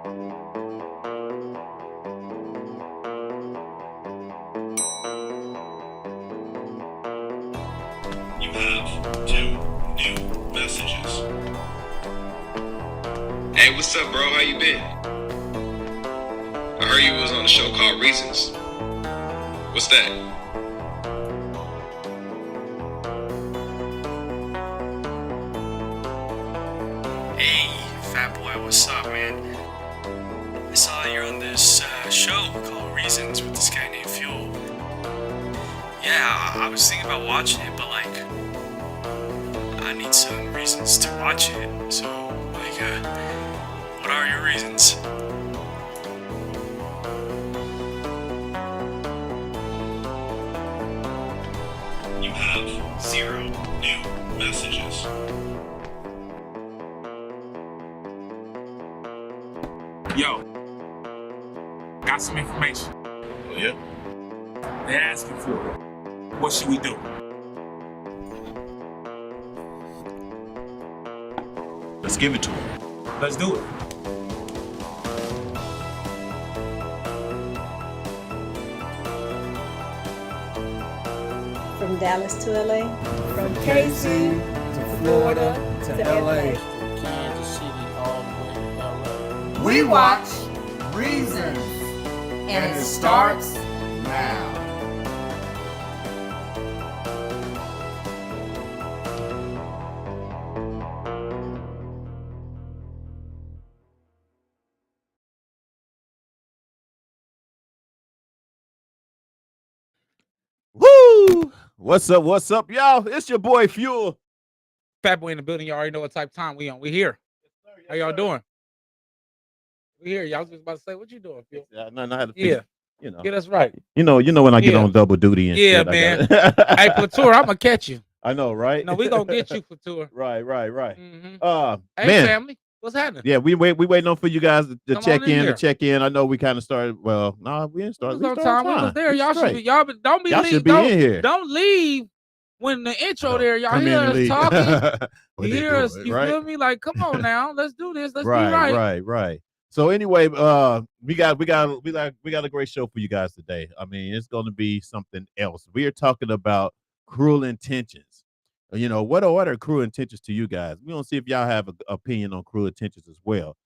You have 2 new messages. Hey, what's up, bro? How you been? I heard you was on a show called Reasons. What's that? Hey, fat boy, what's up, man? I saw you're on this show called Reasons with this guy named Fuel. Yeah, I was thinking about watching it, but like, I need some reasons to watch it. So, like, what are your reasons? You have 0 new messages. Yo, got some information. Oh, yeah? They're asking for it. What should we do? Let's give it to him. Let's do it. From Dallas to LA. From KC to Florida to LA. Kansas City all the way to LA. We watch Reasons, and it starts now. Woo! What's up, y'all? It's your boy Fuel. Fat boy in the building. You already know what type of time we on. We here. How y'all doing? We here. Y'all was just about to say, what you doing, Phil? Yeah, no, I had to Yeah. you know. Get us right. You know when I get Yeah. on double duty and Yeah, shit, man. I Hey, Platour, I'm gonna catch you. know, right? No, we gonna get you, Platour. Right. Mm-hmm. Hey, Man. family, what's happening? Yeah, we waiting on for you guys to Come check on in in, here. to check in. I know we kind of started. Well, no, we didn't We start. was on time. We was there. We Y'all should straight. be. Y'all be, don't be. Y'all leave, should be don't, in here. Don't leave when the intro No, there. Y'all come hear in and us leave. talking. What You they hear us? doing, You right? feel me? Like, come on now. Let's do this. Let's be right. Right. So anyway, we got a great show for you guys today. I mean, it's going to be something else. We are talking about cruel intentions. You know, what are cruel intentions to you guys? We're going to see if y'all have an opinion on cruel intentions as well.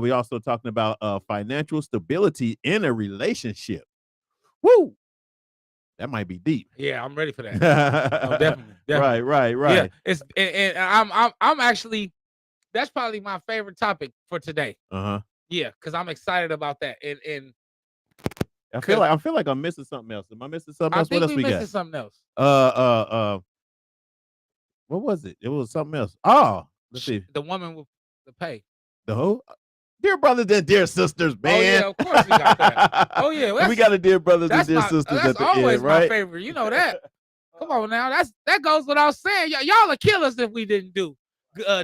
We also talking about financial stability in a relationship. Woo! That might be deep. Yeah, I'm ready for that. No, definitely. Right. Yeah, it's and I'm actually, that's probably my favorite topic for today. Uh-huh. Yeah, because I'm excited about that. And I feel like I'm missing something else. Am I missing something I else? What think else we we missing got? something else. What was it? It was something else. Oh, let's see. The woman with the pay. The who? Dear brothers and dear sisters, man. Oh yeah, of course we got that. Oh yeah, well, we got a dear brothers and that's dear my, sisters that's at the always end, right? my favorite. You know that. Come on now, that goes without saying. Y'all will kill us if we didn't do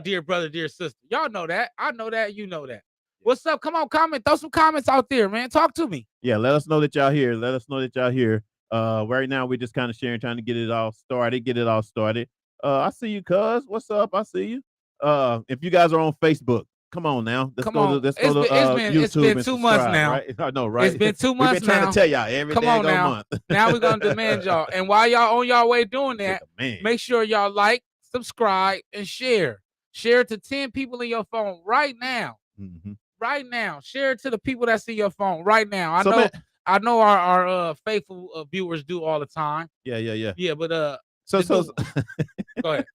dear brother, dear sister. Y'all know that. I know that. You know that. What's up? Come on, comment. Throw some comments out there, man. Talk to me. Yeah, let us know that y'all here. Let us know that y'all here. Right now we're just kind of sharing, trying to get it all started. I see you, cuz. What's up? I see you. If you guys are on Facebook, come on now. Let's go to YouTube. It's been and 2 months subscribe, now. Right? I know, right? It's been 2 We've months been trying now. to tell y'all every Come on now. month. Now we're gonna demand y'all. And while y'all on y'all way doing that, Man. make sure y'all like, subscribe, and share. Share it to 10 people in your phone right now. Mhm. Right now. Share it to the people that's in your phone right now. I So, know our faithful viewers do all the time. Yeah. Yeah, but So go ahead.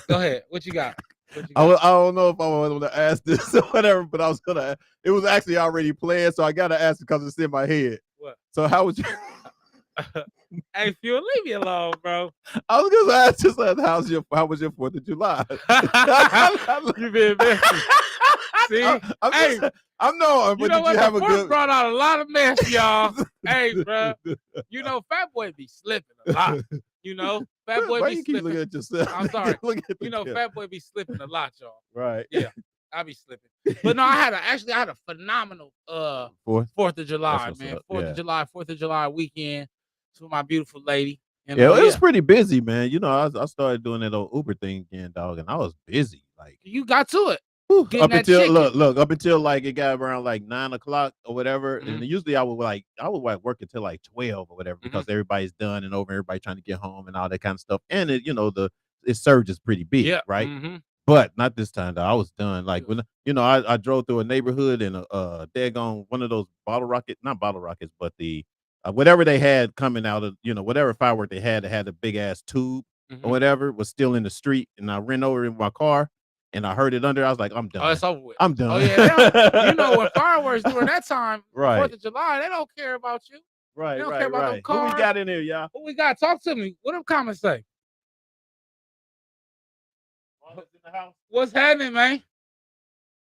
Go ahead. What you got? I don't know if I want to ask this or whatever, but I was gonna. It was actually already planned, so I gotta ask it because it's in my head. What? So how would you? Hey, Phil, leave me alone, bro. I was gonna ask just like, how was your 4th of July? You been messy. See, I'm knowing, but you know did what? you have The a 4th good? brought out a lot of mess, y'all. Hey, bro. You know, Fat Boy be slipping a lot. You know, Fat Boy Why be you keep slipping. looking at yourself? I'm sorry. Look at You know, Fat Boy be slipping a lot, y'all. Right. Yeah, I be slipping. But no, I had a phenomenal 4th of July, man. 4th of July weekend. It's with my beautiful lady. And, Yeah, it was pretty busy, man. You know, I started doing that old Uber thing again, dog, and I was busy. Like, you got to it. Whew, getting up that until chicken. look, up until like it got around like 9 o'clock or whatever, Mhm. and usually I would like work until like 12 or whatever because everybody's done and over, everybody trying to get home and all that kind of stuff. And it, it surge is pretty big, Yeah. right? Mhm. But not this time though. I was done. Like Yeah. when I drove through a neighborhood and daggone one of those not bottle rockets, but the whatever they had coming out of whatever firework they had a big ass tube or Mhm. whatever was still in the street, and I ran over in my car and I heard it under. I was like, I'm Oh, done. it's over with. I'm done. Oh yeah, they don't, you know when fireworks during that time, Right. 4th of July, they don't care about you. Right, They don't right, care about them right. Who we cars. got in here, y'all? What we got? Talk to me. What them comments say? Marlon's in the house. What's happening, man?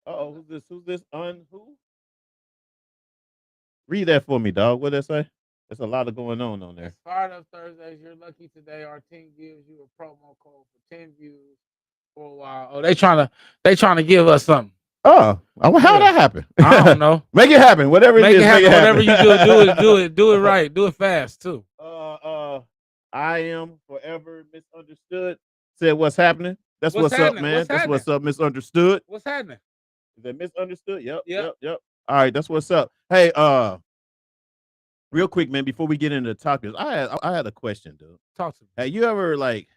Uh-oh, who's this? Who's this? Who? Read that for me, dog. What did that say? There's a lot of going on there. It's Fired Up Thursdays. You're lucky today. Our team gives you a promo code for 10 views for a while. Oh, they trying to give us something. Oh, how'd that happen? I don't know. Make it happen. Whatever it Make is, it happen. make it Whatever happen. you do it right. Do it fast too. I am forever misunderstood. Said what's happening? That's what's up, happening? man. What's That's what's happening? up, misunderstood. What's happening? Is that misunderstood? Yep. Yep. All right, that's what's up. Hey, real quick, man, before we get into the topics, I had a question, dude. Talk to me. Have you ever like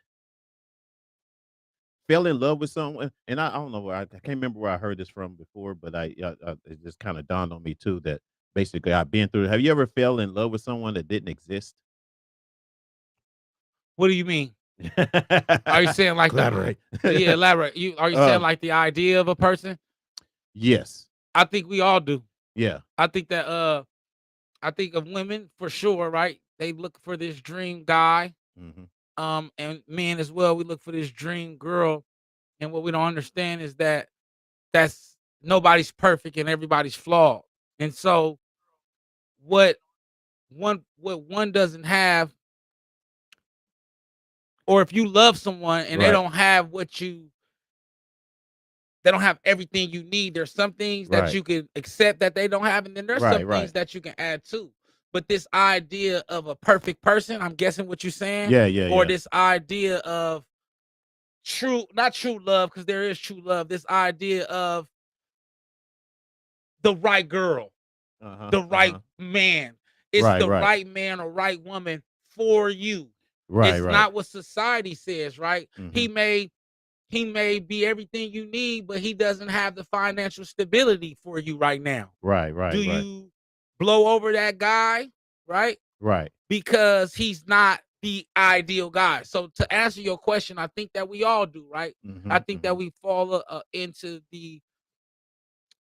fell in love with someone? And I don't know where I can't remember where I heard this from before, but it just kind of dawned on me too that basically I've been through. Have you ever fell in love with someone that didn't exist? What do you mean? Are you saying like elaborate? Yeah, elaborate. Are you saying like the idea of a person? Yes. I think we all do. Yeah. I think that I think of women for sure, right? They look for this dream guy. Mm-hmm. And men as well, we look for this dream girl. And what we don't understand is that that's nobody's perfect and everybody's flawed. And so what one doesn't have, or if you love someone and they Right. don't have they don't have everything you need. There's some things that Right. you can accept that they don't have, and then there's Right, some right. things that you can add to. But this idea of a perfect person, I'm guessing what you're saying, Yeah. or this idea of not true love, because there is true love. This idea of the right girl, the right man. It's Right, the right. right man or right woman for you. Right, It's right. not what society says, right? Mhm. He may be everything you need, but he doesn't have the financial stability for you right now. Right. Do you blow over that guy, right? Right. Because he's not the ideal guy. So to answer your question, I think that we all do, right? I think that we fall into the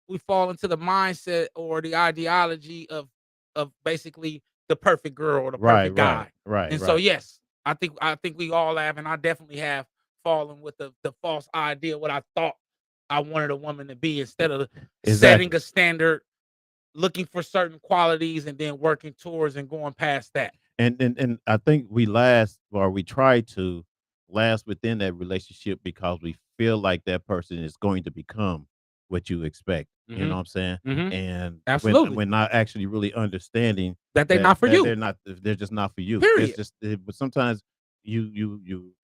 mindset or the ideology of basically the perfect girl or the perfect guy. Right. And so yes, I think we all have, and I definitely have fallen with the false idea what I thought I wanted a woman to be, instead of setting a standard, looking for certain qualities and then working towards and going past that. And I think we try to last within that relationship because we feel like that person is going to become what you expect. You know what I'm saying? And Absolutely. when not actually really understanding That they're not for you. they're just not for you. Period. It's just but sometimes you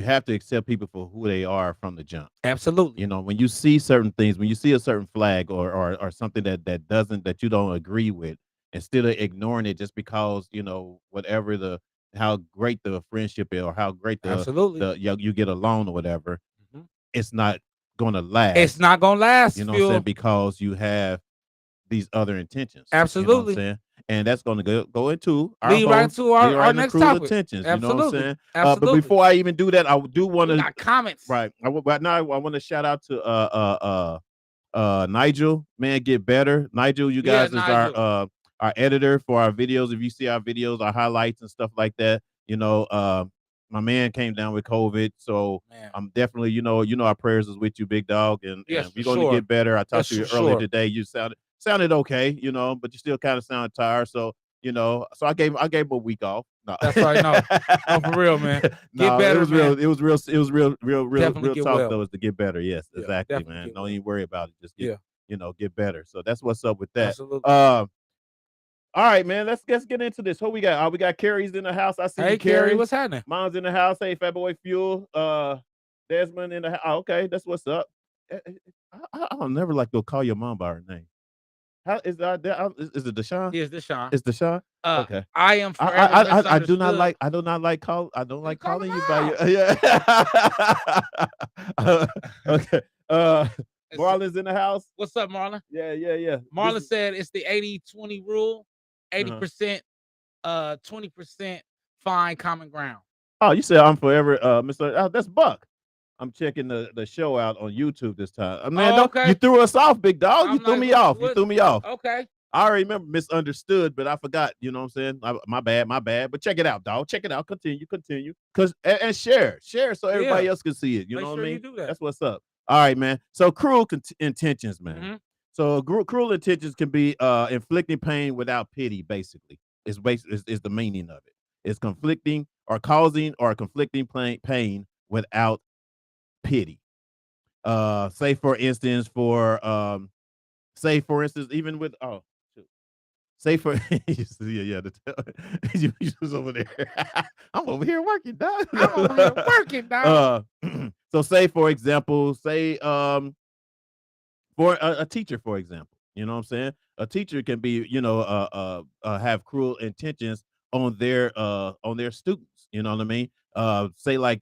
have to accept people for who they are from the jump. Absolutely. You know, when you see certain things, when you see a certain flag or something that you don't agree with, instead of ignoring it just because, whatever how great the friendship is or how great Absolutely. you get along or whatever, Mhm. it's not gonna last. It's not gonna last. You know what I'm saying? Because you have these other intentions. Absolutely. You know what I'm saying? And that's gonna go into our lead right to our next cruel topic. intentions. Absolutely. You know what I'm saying? Absolutely. But before I even do that, I do want We to got comments. right. Right now, I want to shout out to Nigel. Man, get better. Nigel, you guys is Nigel. our editor for our videos. If you see our videos, our highlights and stuff like that, my man came down with COVID, so I'm definitely, our prayers is with you, big dog, and Yes, we're for going to sure. get better. I talked to you Yes, for earlier sure. today. You sounded okay, but you still kind of sound tired. So, so I gave him a week off. No. That's right. No, for real, man. No, better, it was man. real. It was Definitely real get talk well. though. Is to get better. Yes, Yeah, exactly, definitely man. get Don't well. even worry about it. Just get, Yeah. Get better. So that's what's up with that. Absolutely. All right, man. Let's get into this. Who we got? We got Carrie's in the house. I see Hey, you, Carrie, Carrie. what's happening? Mom's in the house. Hey, Fat Boy Fuel. Desmond in the house. Oh, okay, that's what's up. I'll never like to call your mom by her name. How is that? Is it Deshaun? Here's Deshaun. It's Deshaun. Okay. I am forever misunderstood. I do not like. I do not like call. I don't like call calling him you by out. your. Yeah. Okay. Marlon's in the house. What's up, Marlon? Yeah. Marlon said it's the 80-20 rule. 80%, 20% find common ground. Oh, you said I'm forever, Mr. Oh, that's Buck. I'm checking the show out on YouTube this time. Man, okay. You threw us off, big dog. I'm You threw like, me off. what- You threw me off. Okay. I already remember misunderstood, but I forgot. You know what I'm saying? My bad. But check it out, dog. Check it out. Continue. Cause and share so everybody else can see it. You Make know what sure I mean? you do that. That's what's up. All right, man. So cruel intentions, man. Mhm. So cruel intentions can be inflicting pain without pity. Basically, is the meaning of it. It's conflicting or causing or conflicting pain without pity. Say for instance, even with say for yeah, you was over there. I'm over here working, dog. So say for example, for a teacher, for example, you know what I'm saying? A teacher can be, have cruel intentions on their students. You know what I mean? Say like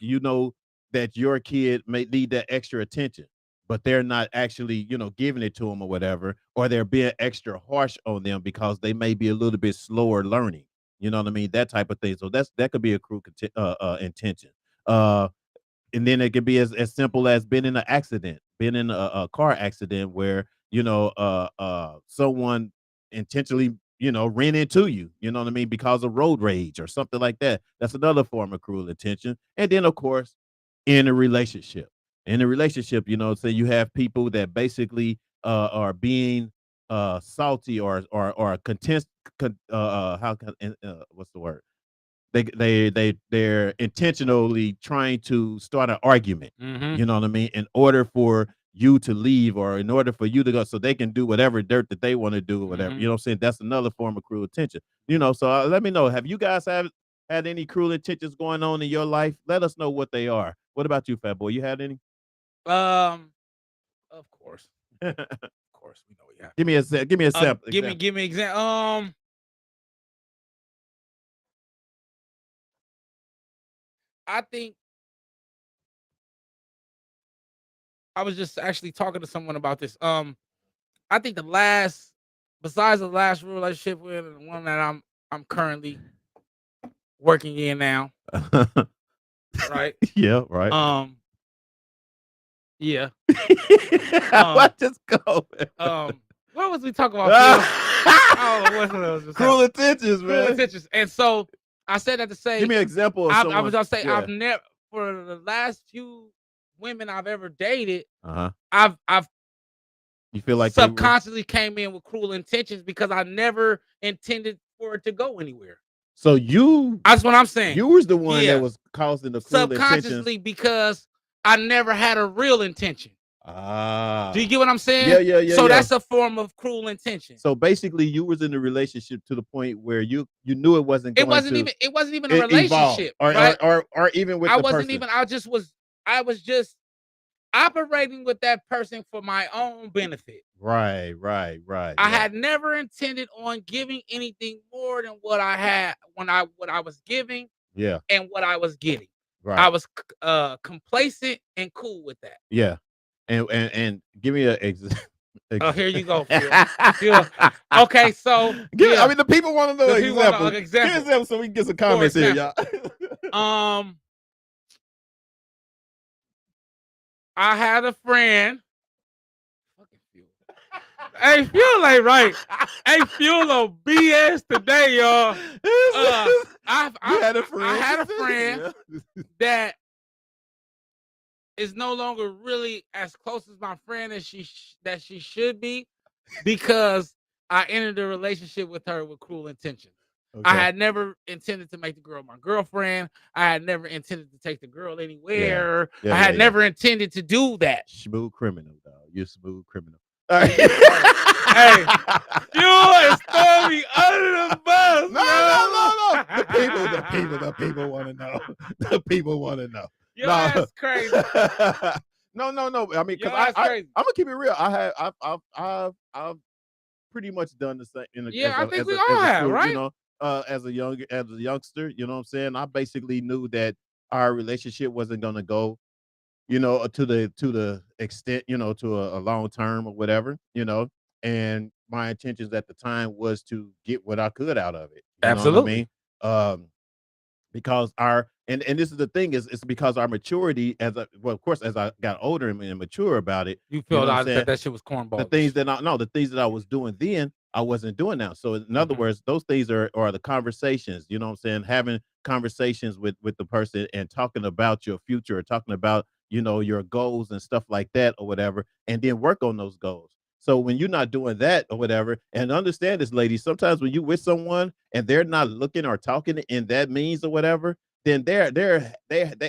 that your kid may need that extra attention, but they're not actually, giving it to them or whatever, or they're being extra harsh on them because they may be a little bit slower learning. You know what I mean? That type of thing. So that could be a cruel intention. And then it could be as simple as being in a car accident where someone intentionally ran into you, you know what I mean, because of road rage or something like that. That's another form of cruel intention. And then of course in a relationship, say you have people that basically are being salty or content how can what's the word, they're intentionally trying to start an argument. Mhm. You know what I mean? In order for you to leave or in order for you to go so they can do whatever dirt that they want to do or whatever. Mhm. You know what I'm saying? That's another form of cruel intention. So let me know. Have you guys had any cruel intentions going on in your life? Let us know what they are. What about you, Fat Boy? You had any? Of course. Of course, we know we have. Give me a sample. Give me example. I think I was just actually talking to someone about this. I think besides the last relationship with the one that I'm currently working in now, right? Yeah, right. Yeah. What just go? What was we talking about? Cruel intentions, man. Cruel intentions. And so I said that to say, give me an example of I someone. was gonna say yeah. I've never, for the last few women I've ever dated, Uh-huh. I've You feel like subconsciously came in with cruel intentions because I never intended for it to go anywhere. So that's what I'm saying. You was the one Yeah. that was causing the cruel Subconsciously intentions. because I never had a real intention. Ah. Do you get what I'm saying? Yeah. So that's a form of cruel intention. So basically you was in a relationship to the point where you knew it wasn't going It wasn't even a relationship. Evolve, right? or even with I the wasn't person. even I was just operating with that person for my own benefit. Right. I had never intended on giving anything more than what I had what I was giving. Yeah. And what I was getting. Right. I was complacent and cool with that. Yeah. And give me a Oh, here you go, Phil. Okay, so I mean the people want to know The people wanna know examples. example. Give examples so we can get some comments here, y'all. I had a friend. Hey, Phil ain't right. Hey, Phil on BS today, y'all. I had a friend that is no longer really as close as my friend as she should be, because I entered a relationship with her with cruel intentions. Okay. I had never intended to make the girl my girlfriend. I had never intended to take the girl anywhere. I had never intended to do that. Smooth criminal, dog. You're a smooth criminal. All right. Hey, you is throwing me under the bus. No. The people want to know. The people want to know. Your ass crazy. No. I mean, Your because ass crazy. I'm gonna keep it real. I've pretty much done the same. Yeah, I think we as all a have, student, right? as a youngster, you know what I'm saying? I basically knew that our relationship wasn't gonna go, to the extent, to a long term or whatever, and my intentions at the time was to get what I could out of it. You know what I Absolutely. mean? Because and this is the thing is it's because our maturity of course, as I got older and mature about it, You you know felt what I'm out saying? that shit was cornball. The things that I was doing then, I wasn't doing now. So in other words, those things are the conversations, you know what I'm saying? Having conversations with the person and talking about your future or talking about, your goals and stuff like that or whatever, and then work on those goals. So when you're not doing that or whatever, and understand this, ladies, sometimes when you with someone and they're not looking or talking in that means or whatever, then they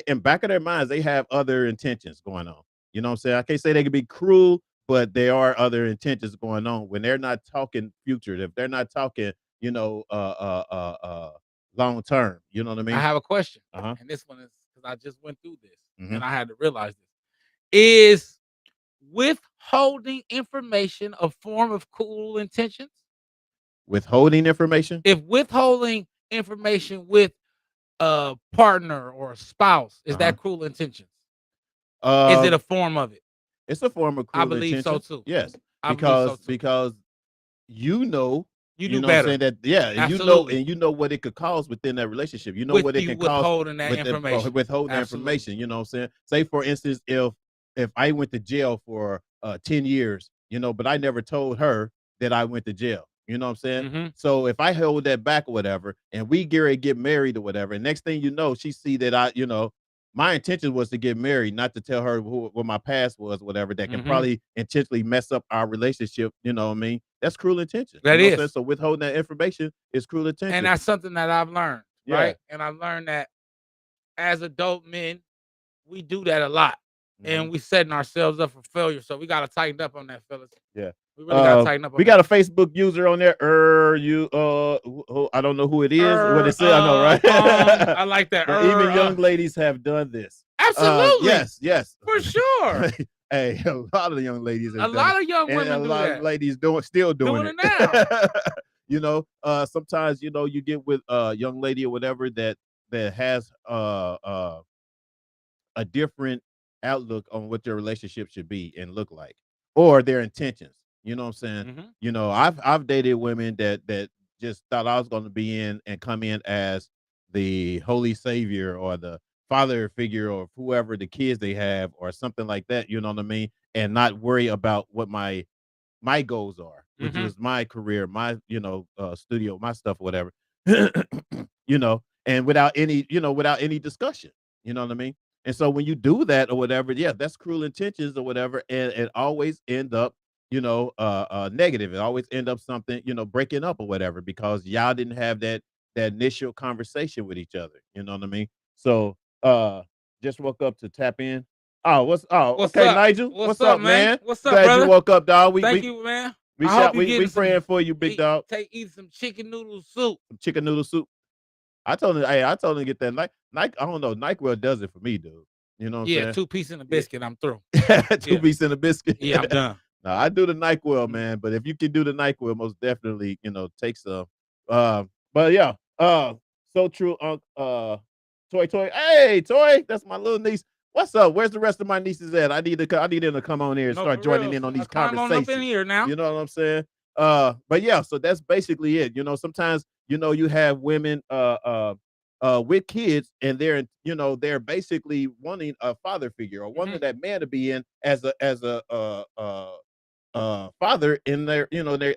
in back of their minds, they have other intentions going on. You know what I'm saying? I can't say they can be cruel, but there are other intentions going on when they're not talking future. If they're not talking, long term. You know what I I mean? have a question, Uh-huh. and this one is because I just went through this Mhm. and I had to realize this. Is withholding information a form of cruel intentions? Withholding information. If withholding information with a partner or a spouse, is Uh-huh. that cruel intentions? Is it Um, a form of it? it's a form of I cruel believe so intention. too. Yes, I believe so too. because you know, You you knew know what I'm saying, better. that and Absolutely. you know what it could cause within that relationship. You know With what it you can cause withholding that information. withholding that Absolutely. information. You know what I'm saying? Say for instance, if I went to jail for 10 years, but I never told her that I went to jail. You know what I'm saying? Mhm. So if I hold that back or whatever, and we get married or whatever, and next thing you know, she see that my intention was to get married, not to tell her what my past was, whatever, that can Mhm. probably intentionally mess up our relationship. You know what I mean? That's cruel intention. That You know what I'm saying? is. So withholding that information is cruel And intention. that's something that I've learned, Yeah. right? And I've learned that as adult men, we do that a lot. And Mhm. we setting ourselves up for failure. So we gotta tighten up on that, fellas. Yeah. We really gotta tighten up on We that. got a Facebook user on there. I don't know who it is. What it said, I know, right? I like that. But even young ladies have done this. Absolutely. Yes. For sure. Hey, a lot of young ladies A have done it, lot of young and a women do lot of that. ladies still doing Doing it. it now. Sometimes you get with a young lady or whatever that has a different outlook on what your relationship should be and look like, or their intentions. You know what I'm saying? Mhm. I've dated women that just thought I was going to be in and come in as the holy savior or the father figure or whoever the kids they have or something like that. You know what I mean? And not worry about what my goals are, which Mhm. was my career, my studio, my stuff, whatever. And without any discussion. You know what I mean? And so when you do that or whatever, yeah, that's cruel intentions or whatever, and it always end up, negative. It always end up something, breaking up or whatever, because y'all didn't have that initial conversation with each other. You know what I mean? So just woke up to tap in. What's Okay, up? Nigel. What's What's up, up, man? man? What's up, Glad you brother? woke up, dog. Thank you, man. We I hope you we getting praying for you, big dog. eat some chicken noodle soup. Some chicken noodle soup. I told him to get that Nike. I don't know. NyQuil does it for me, dude. You know what Yeah, I'm 2 pieces in a saying? biscuit. I'm through. Two Yeah. pieces in a biscuit. Yeah, I'm done. No, I do the NyQuil, Mhm. man. But if you can do the NyQuil, most definitely, take some. But yeah, so true. Toy. Hey, Toy, that's my little niece. What's up? Where's the rest of my nieces at? I need them to come on here and No, start for joining real. in on these Climb on up in conversations. here now. You know what I'm saying? But yeah, so that's basically it. Sometimes you have women with kids, and they're basically wanting a father figure or wanting that man to be in as a father in their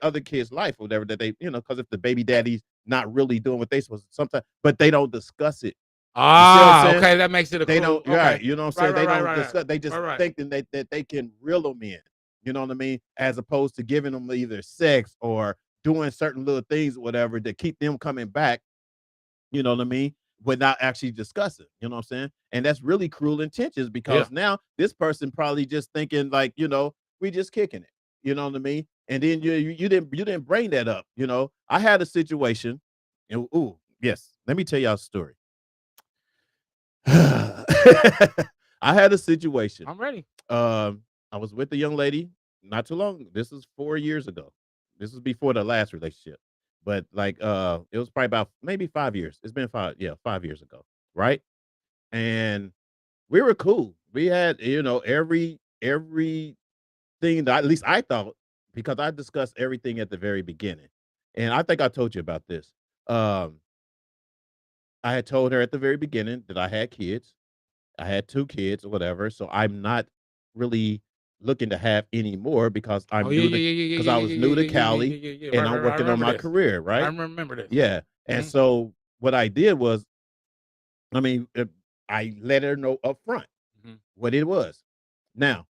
other kid's life or whatever, that they, because if the baby daddy's not really doing what they supposed to sometimes, but they don't discuss it. You see what I'm saying? Okay, that makes it a They cool. don't, right? Okay. You know what I'm saying? They don't Right. discuss. They just Right. thinking that they can reel them in. You know what I mean? As opposed to giving them either sex or doing certain little things, or whatever, to keep them coming back. You know what I mean? Without actually discussing. You know what I'm saying? And that's really cruel intentions, Yeah. because now this person probably just thinking like, we just kicking it. You know what I mean? And then you didn't bring that up. I had a situation. And, ooh, yes. Let me tell y'all a story. I had a situation. I'm ready. I was with a young lady not too long. This is 4 years ago. This was before the last relationship. But like it was probably about maybe 5 years. It's been 5 years ago, right? And we were cool. We had, everything that at least I thought, because I discussed everything at the very beginning. And I think I told you about this. Um, I had told her at the very beginning that I had kids. I had 2 kids or whatever, so I'm not really looking to have any more because Oh yeah, yeah, yeah, yeah, because yeah, I yeah, was yeah, new yeah, to yeah, yeah, Cali yeah, yeah, yeah. and Right, I'm right, right. I working on remember my this. career, I right? remember this. Yeah. And Mhm. so what I did was, I mean, I let her know up front Mhm. what it was. Now,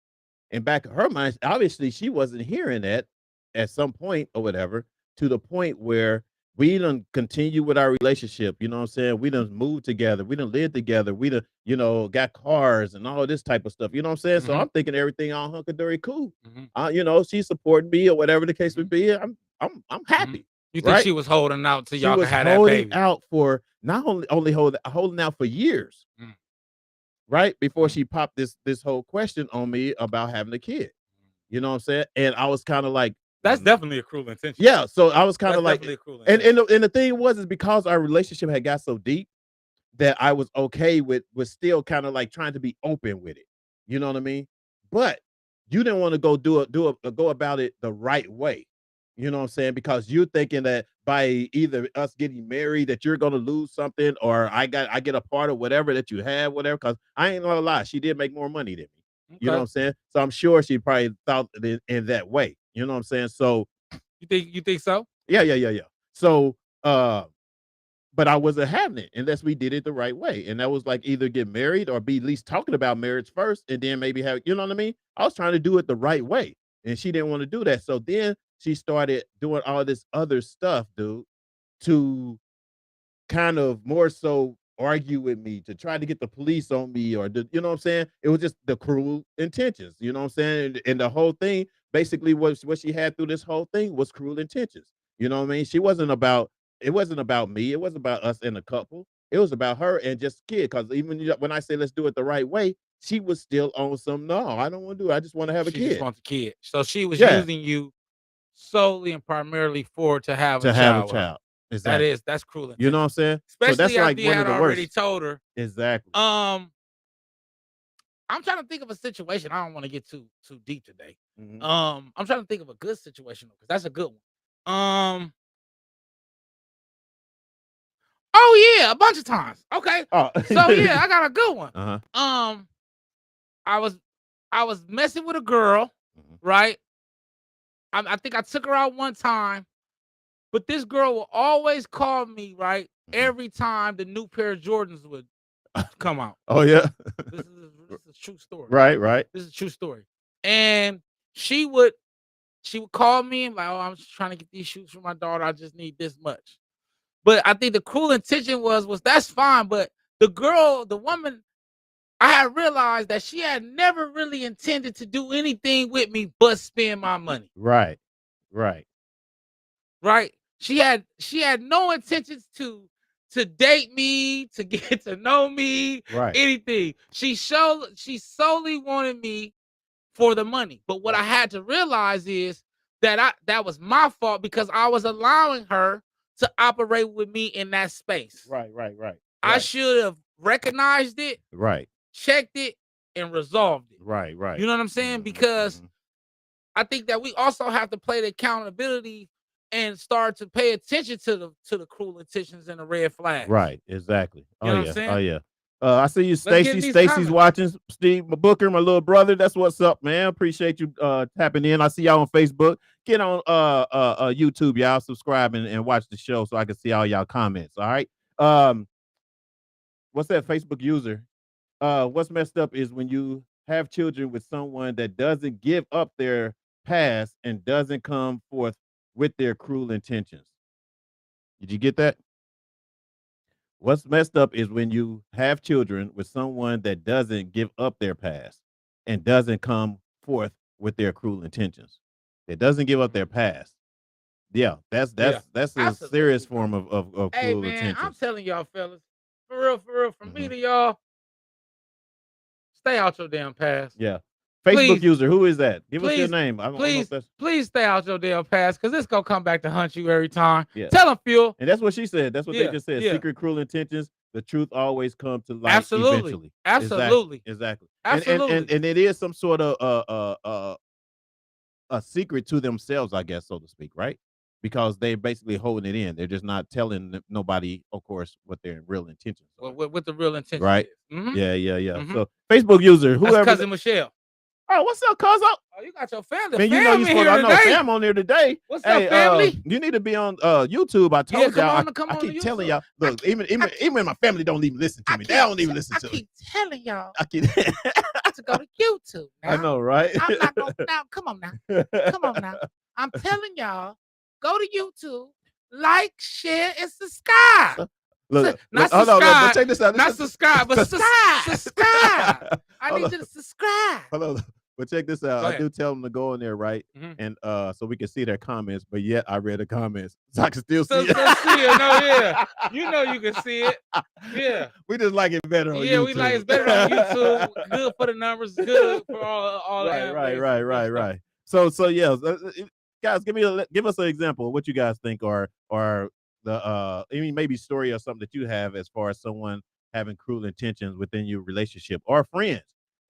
in back of her mind, obviously she wasn't hearing that at some point or whatever, to the point where we done continue with our relationship. You know what I'm saying? We done moved together. We done lived together. We done, got cars and all this type of stuff. You know what I'm saying? So Mhm. I'm thinking everything all hunky dory cool. Mhm. She supported me or whatever the case would Mhm. be. I'm Mhm. happy, You think right? she was holding out till She y'all could was have that holding baby? out for not only holding out for years, Mm. right? Before Mhm. she popped this whole question on me about having a kid. You know what I'm saying? And I was kind of like, That's definitely a cruel intention. yeah. So I was kind That's of like, definitely a cruel and intention. and the thing was is because our relationship had got so deep that I was okay with still kind of like trying to be open with it. You know what I mean? But you didn't want to go about it the right way. You know what I'm saying? Because you're thinking that by either us getting married that you're gonna lose something, or I get a part of whatever that you have, whatever. Because I ain't gonna lie, she did make more money than me. You know what Okay. I'm saying? So I'm sure she probably thought it in that way. You know what I'm saying? So You think so? yeah. So but I wasn't having it unless we did it the right way. And that was like either get married or be at least talking about marriage first and then maybe have, you know what I mean? I was trying to do it the right way. And she didn't want to do that. So then she started doing all this other stuff, dude, to kind of more so argue with me, to try to get the police on me, or you know what I'm saying? It was just the cruel intentions, you know what I'm saying? And the whole thing basically was what she had through this whole thing was cruel intentions. You know what I mean? It wasn't about me, it wasn't about us and a couple. It was about her and just kid. Because even when I say let's do it the right way, she was still on some, no, I don't want to do it. I just want to have a She just kid. wants a kid. So she was Yeah, using you solely and primarily to have a to have a child with her. child. Exactly. That's cruel You know what intention. I'm saying? So that's Especially like after you one had of the already worst. told her. Exactly. Um, I'm trying to think of a situation. I don't want to get too deep today. Mhm. I'm trying to think of a good situation because that's a good one. Oh yeah, a bunch of times. Okay. Oh. So yeah, I got a good one. Uh-huh. I was messing with a girl, Mhm. right? I think I took her out one time, but this girl will always call me, right? Mhm. Every time the new pair of Jordans would come out. Oh, yeah. This is a true story. Right, right. This is a true story. And she would call me and like, oh, I'm just trying to get these shoes for my daughter. I just need this much. But I think the cruel intention was that's fine. But the woman, I had realized that she had never really intended to do anything with me but spend my money. Right, right. Right? She had no intentions to date me, to get to know me, Right. anything. She solely wanted me for the money. But what I Right. had to realize is that was my fault because I was allowing her to operate with me in that space. Right, right, right. I Right. should have recognized it, Right. checked it, and resolved it. Right, right. You know what I'm saying? Mhm, Because mhm. I think that we also have to play the accountability and start to pay attention to the cruel intentions and the red flags. Right, exactly. You Oh, know what I'm yeah. saying? Oh, yeah. I see you, Let's get Stacy. in these Stacy's comments. watching. Steve Booker, my little brother. That's what's up, man. Appreciate you tapping in. I see y'all on Facebook. Get on YouTube, y'all. Subscribe and watch the show so I can see all y'all comments. All right. What's that Facebook user? What's messed up is when you have children with someone that doesn't give up their past and doesn't come forth with their cruel intentions. Did you get that? What's messed up is when you have children with someone that doesn't give up their past and doesn't come forth with their cruel intentions. That doesn't give up their past. Yeah, that's Yeah, that's a absolutely, serious bro. form of Hey cruel man, I'm intentions. telling y'all, fellas, for real, from me Mhm. to y'all, stay out your damn past. Yeah. Facebook Please. user, who is that? Give us your Please, name. I don't know if that's please stay out your damn past, because it's gonna come back to hunt you every time. Yeah. Tell them, Phil. And that's what she said. That's what they Yeah, just said. yeah. Secret cruel intentions. The truth always comes to light Absolutely. eventually. Absolutely. Exactly. Absolutely. And it is some sort of a secret to themselves, I guess, so to speak, right? Because they're basically holding it in. They're just not telling nobody, of course, what their real intentions are. What the real intention Right? is. Mhm. Yeah. Mhm. So Facebook user, That's whoever. cousin Michelle. Oh, what's up, cuz? Oh, you got your family. Man, you know you supposed. I know fam on there today. What's Hey, up, family? you need to be on YouTube. I told come y'all. on, come I on keep to telling YouTube. y'all. Look, even when my family don't even listen to me, they don't even listen to I keep me. telling y'all I keep. to go to YouTube. I know, right? I'm not gonna now. Come on now. Come on now. I'm telling y'all, go to YouTube, like, share, and subscribe. Look, Not hold on, subscribe. but check this out. Not subscribe, but subscribe. I Hold need on. you to subscribe. Hold on. But check this out. Go I ahead. do tell them to go in there, right? Mhm. And so we can see their comments, but yet I read the comments. So I can still So see it. see it. No, yeah. You know you can see it. Yeah. We just like it better on Yeah, YouTube. we like it's better on YouTube. Good for the numbers, good for all the analytics. Right. So yeah, guys, give us an example of what you guys think are the I mean, maybe story or something that you have as far as someone having cruel intentions within your relationship or friends.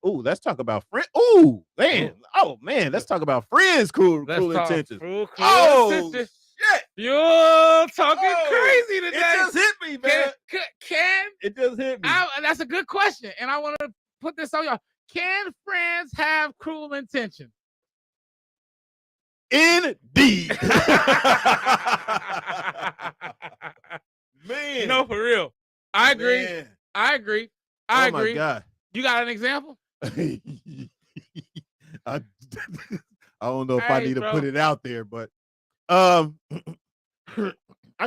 Ooh, let's talk about friends. Ooh, man. Oh man, let's talk about friends. Cruel intentions. Cruel Oh intentions. shit! You're talking crazy today. It just hit me, man. Can It just hit me. that's a good question, and I want to put this on y'all. Can friends have cruel intentions? Indeed. Man. No, for real. I agree. Man. I agree. Oh my God. You got an example? I don't know if I need to put it out there, but I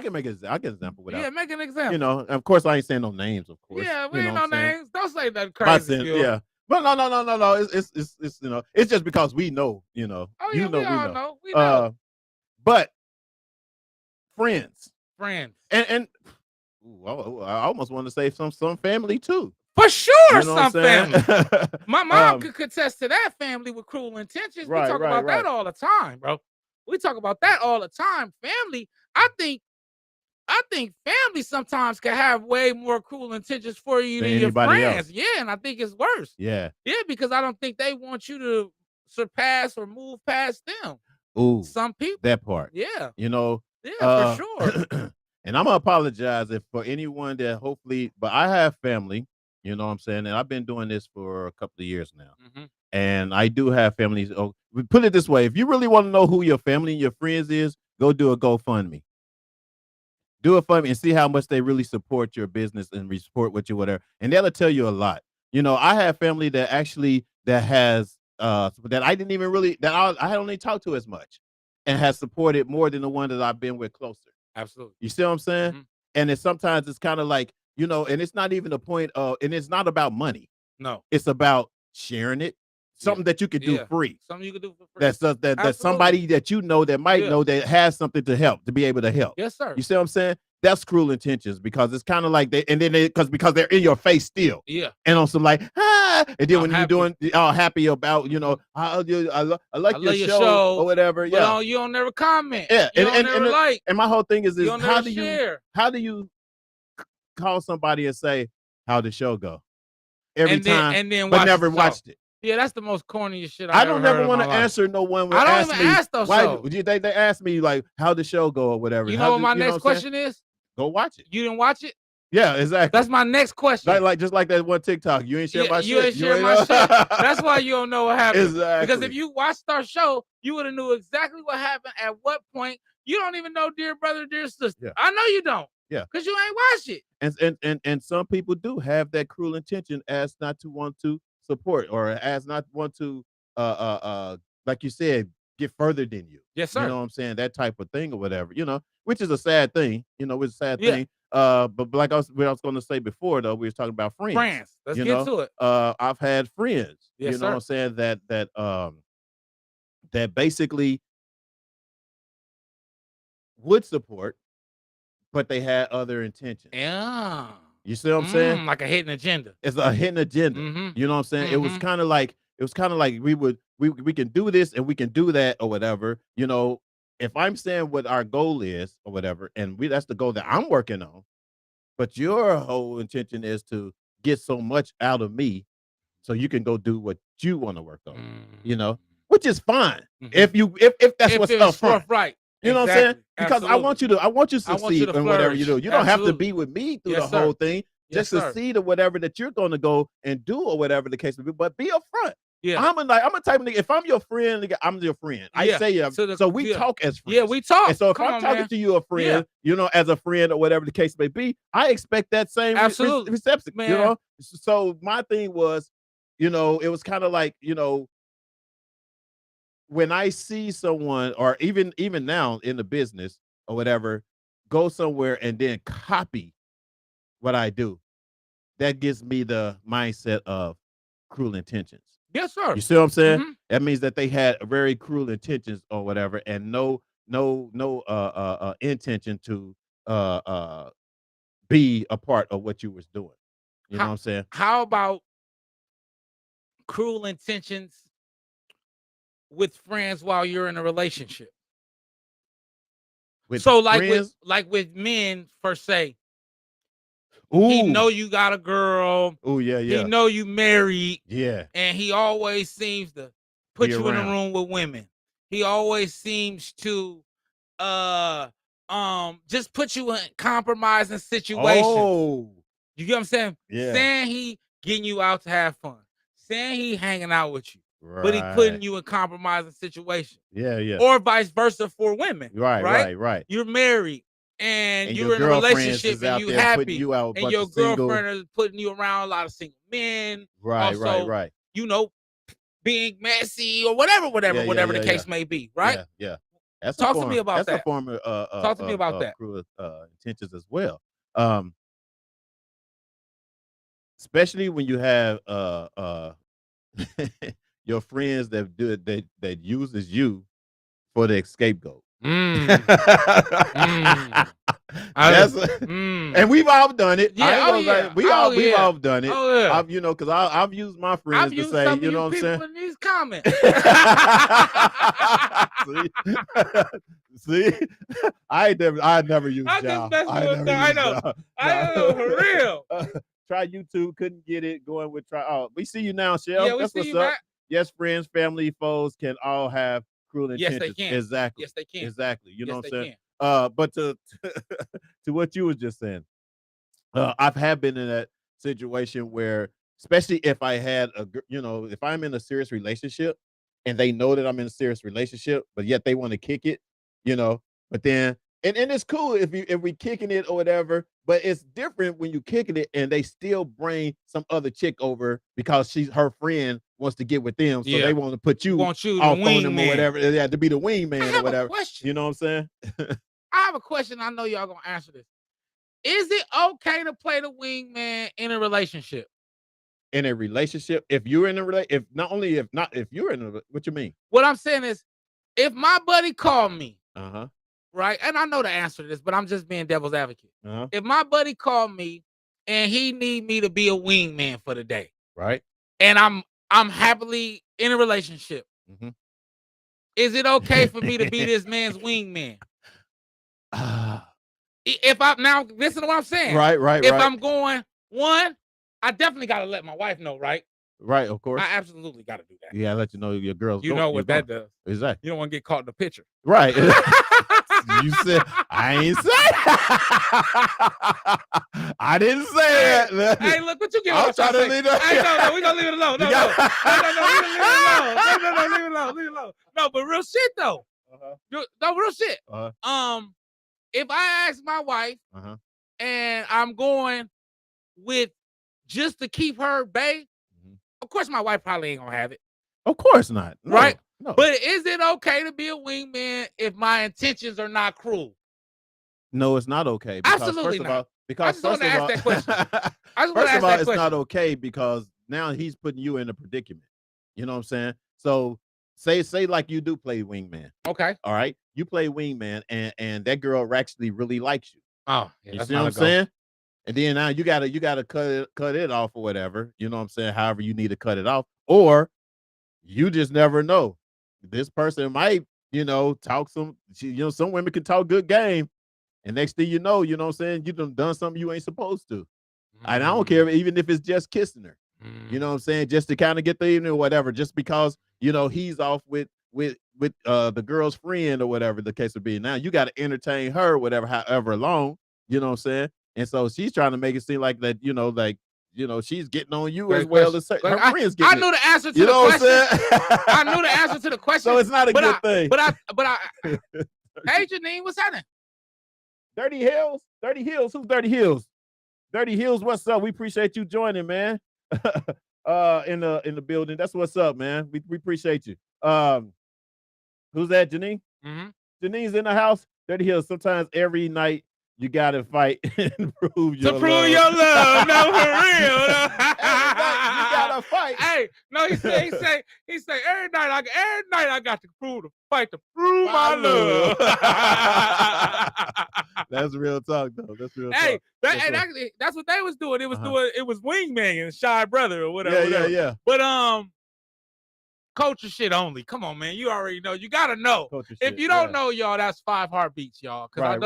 can make an example without. Yeah, make an example. You know, of course I ain't saying no names, of course. Yeah, we you ain't know no what I'm saying? names. Don't say nothing crazy. Yeah. But no. It's you know, it's just because we know, you know. Oh, you yeah, know, we all know. We know. But friends. And ooh, I almost want to say some family too. For sure, You know some family. My mom could could contest to that family with cruel intentions. Right, we talk about that all the time, bro. We talk about that all the time. Family, I think family sometimes can have way more cruel intentions for you than your anybody friends. else. Yeah, and I think it's worse. Yeah. Yeah, because I don't think they want you to surpass or move past them. Ooh. Some people. That part. Yeah. You know. Yeah, for sure. And I'm gonna apologize if for anyone that hopefully, but I have family, you know what I'm saying, and I've been doing this for a couple of years now. Mhm. And I do have families. Oh, we put it this way: if you really want to know who your family and your friends is, go do a GoFundMe. Do it for me and see how much they really support your business and support what you whatever, and that'll tell you a lot. You know, I have family that actually that has that I didn't even really that I only talked to as much, and has supported more than the one that I've been with closer. Absolutely. You see what I'm saying? Mhm. And it's sometimes it's kind of like, you know, and it's not even a point of, and it's not about money. No. It's about sharing it, something that you can do free. Something you can do for free. That's somebody that you know that might know that has something to help, to be able to help. Yes, sir. You see what I'm saying? That's cruel intentions because it's kind of like because they're in your face still. Yeah. And on some like, and then when you're doing all happy about, you know, I like your show or whatever. Yeah. You don't never comment. Yeah. You don't never like. And my whole thing is how do you call somebody and say, how'd the show go? Every time, and then but never watched it. Yeah, that's the most corniest shit I don't never want to answer no one. I don't even ask those shows. They ask me like, how'd the show go or whatever. You know what my next question is? Go watch it. You didn't watch it? Yeah, exactly. That's my next question. Like just like that one TikTok. You ain't share my shit. You ain't share my shit. That's why you don't know what happened. Exactly. Because if you watched our show, you would have knew exactly what happened at what point. You don't even know dear brother, dear sister. Yeah. I know you don't. Yeah. Because you ain't watched it. And some people do have that cruel intention as not to want to support or as not want to like you said, get further than you. Yes, sir. You know what I'm saying? That type of thing or whatever, you know, which is a sad thing, you know, it's a sad thing. But like I was going to say before, though, we was talking about friends. Let's get to it. I've had friends, yes, you know what I'm saying, that basically would support, but they had other intentions. Yeah. You see what I'm saying? Like a hidden agenda. It's a hidden agenda. You know what I'm saying? It was kind of like we can do this and we can do that or whatever. You know, if I'm saying what our goal is or whatever, and that's the goal that I'm working on, but your whole intention is to get so much out of me so you can go do what you want to work on, you know, which is fine. If that's what's up front. Right. You know what I'm saying? Because I want you to succeed in whatever you do. You don't have to be with me through the whole thing. Just succeed or whatever that you're gonna go and do or whatever the case may be, but be upfront. Yeah, I'm a type of nigga. If I'm your friend, nigga, I'm your friend. I say so we talk as friends. Yeah, we talk. And so if I'm talking to you a friend, you know, as a friend or whatever the case may be, I expect that same reception. Man. You know, so my thing was, you know, it was kind of like, you know, when I see someone, or even now in the business or whatever, go somewhere and then copy what I do, that gives me the mindset of cruel intentions. Yes, sir. You see what I'm saying? That means that they had very cruel intentions or whatever, and no intention to be a part of what you was doing. You know what I'm saying? How about cruel intentions with friends while you're in a relationship? With so friends? like with men per se. Ooh. He know you got a girl. Oh yeah. He know you married. Yeah. And he always seems to put you in a room with women. He always seems to just put you in compromising situations. Oh. You get what I'm saying? Yeah. Saying he getting you out to have fun. Saying he hanging out with you. Right. But he putting you in compromising situations. Yeah. Or vice versa for women. Right. You're married. And you're in a relationship and you happy, and your girlfriend is putting you around a lot of single men. Right. You know, being messy or whatever the case may be, right? Yeah. Talk to me about that. That's a form of talk to me about that. Cruel intentions as well. Especially when you have your friends that uses you for the scapegoat. And we've all done it. Yeah, we've all done it. Oh, yeah. You know, because I've used my friends to say, you know what I'm saying? In these comments. See, I never used y'all. I know, for real. Try YouTube, couldn't get it going with try. Oh, we see you now, Shell. Yeah, that's what's up. Matt. Yes, friends, family, foes can all have cruel intentions. Yes, they can. Exactly. Yes, they can. Exactly. You know what I'm saying? Can. But to what you was just saying, I've been in that situation where, especially if I had if I'm in a serious relationship and they know that I'm in a serious relationship, but yet they want to kick it, you know, but then and it's cool if we kicking it or whatever, but it's different when you kicking it and they still bring some other chick over because her friend wants to get with them, so they want to put you off on them or whatever. They have to be the wingman or whatever. You know what I'm saying? I have a question. I know y'all gonna answer this. Is it okay to play the wingman in a relationship? In a relationship, if you're in a relationship, if you're in a, what you mean? What I'm saying is, if my buddy called me, right, and I know the answer to this, but I'm just being devil's advocate. Uh-huh. If my buddy called me and he need me to be a wingman for the day, right, and I'm happily in a relationship, is it okay for me to be this man's wingman? If I now listen to what I'm saying, right. If I'm going one, I definitely got to let my wife know, right? Right, of course. I absolutely got to do that. Yeah, let you know your girl's. You know what that does. Exactly. You don't want to get caught in the picture. Right. You said I ain't say I didn't say that. Hey, look what you get. I'm trying to leave it. Hey, no, we're gonna leave it alone. No, leave it alone. No, but real shit though. No, real shit. If I ask my wife and I'm going with just to keep her bae, of course my wife probably ain't gonna have it. Of course not. No, right? No. But is it okay to be a wingman if my intentions are not cruel? No, it's not okay. Because absolutely first not. Of all, because I just want to ask that question. First of all, it's not okay because now he's putting you in a predicament. You know what I'm saying? So say like you do play wingman. Okay. All right. You play wingman and that girl actually really likes you. Oh, yeah, you see what I'm saying? And then now you gotta cut it off or whatever. You know what I'm saying? However you need to cut it off, or you just never know. This person might, talk some. Some women can talk good game, and next thing you know what I'm saying, you done something you ain't supposed to. And I don't care even if it's just kissing her. You know what I'm saying? Just to kind of get the evening or whatever, just because he's off with the girl's friend or whatever the case would be. Now you got to entertain her, whatever, however long. You know what I'm saying? And so she's trying to make it seem like that, she's getting on you as well as her friends getting. I knew the answer to you the know question. What I'm saying? I knew the answer to the question. So it's not a good thing. But I hey Janine, what's happening? Dirty Hills? Dirty Hills? Who's Dirty Hills? Dirty Hills, what's up? We appreciate you joining, man. In the building. That's what's up, man. We appreciate you. Who's that, Janine? Mm-hmm. Janine's in the house. Dirty Hills. Sometimes every night you gotta fight and prove your love. To prove your love, no, for real. No. Every night you gotta fight. Hey, no, he say every night I got to fight to prove my love. That's real talk, though. That's real talk. Hey, that's what they was doing. It was it was Wingman and Shy Brother or whatever. Yeah. But culture shit only. Come on, man. You already know. You gotta know. Culture if shit, you don't know, y'all, that's 5 heartbeats, y'all. Because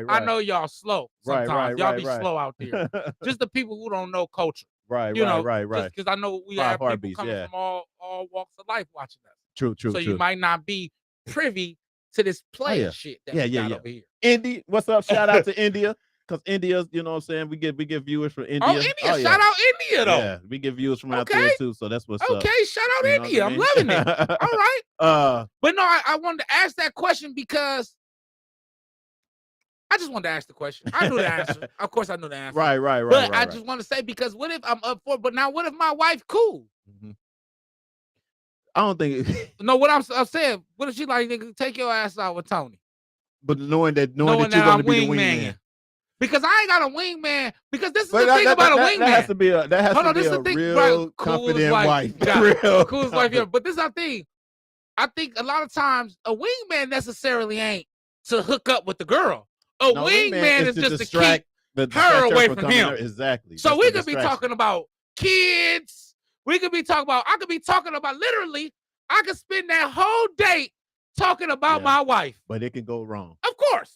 I know y'all slow sometimes. Y'all be slow out there. Just the people who don't know culture. Right. Because I know we 5 have people heartbeats, coming from all walks of life watching us. True. So you might not be privy to this player shit that we got over here. Indy, what's up? Shout out to India. Because India's, you know what I'm saying? We get viewers from India. Oh, India. Shout out India, though. Yeah, we get viewers from out there, too. So that's what's up. Okay, shout out India. I'm loving it. All right. But no, I wanted to ask that question because I just wanted to ask the question. I knew the answer. Of course, I knew the answer. Right. But I just want to say, because what if I'm up for it? But now, what if my wife cool? Mm-hmm. I don't think. No, what I'm saying, what if she like, nigga, take your ass out with Tony? But knowing that you're going to be the wingman. Because I ain't got a wingman. Because this is the thing about a wingman. That has to be a real confident wife. Real coolest wife here. But this is the thing. I think a lot of times a wingman necessarily ain't to hook up with the girl. A wingman is just to keep her away from him. Exactly. So we could be talking about kids. We could be talking about, I could be talking about literally, I could spend that whole date talking about my wife. But it can go wrong. Of course.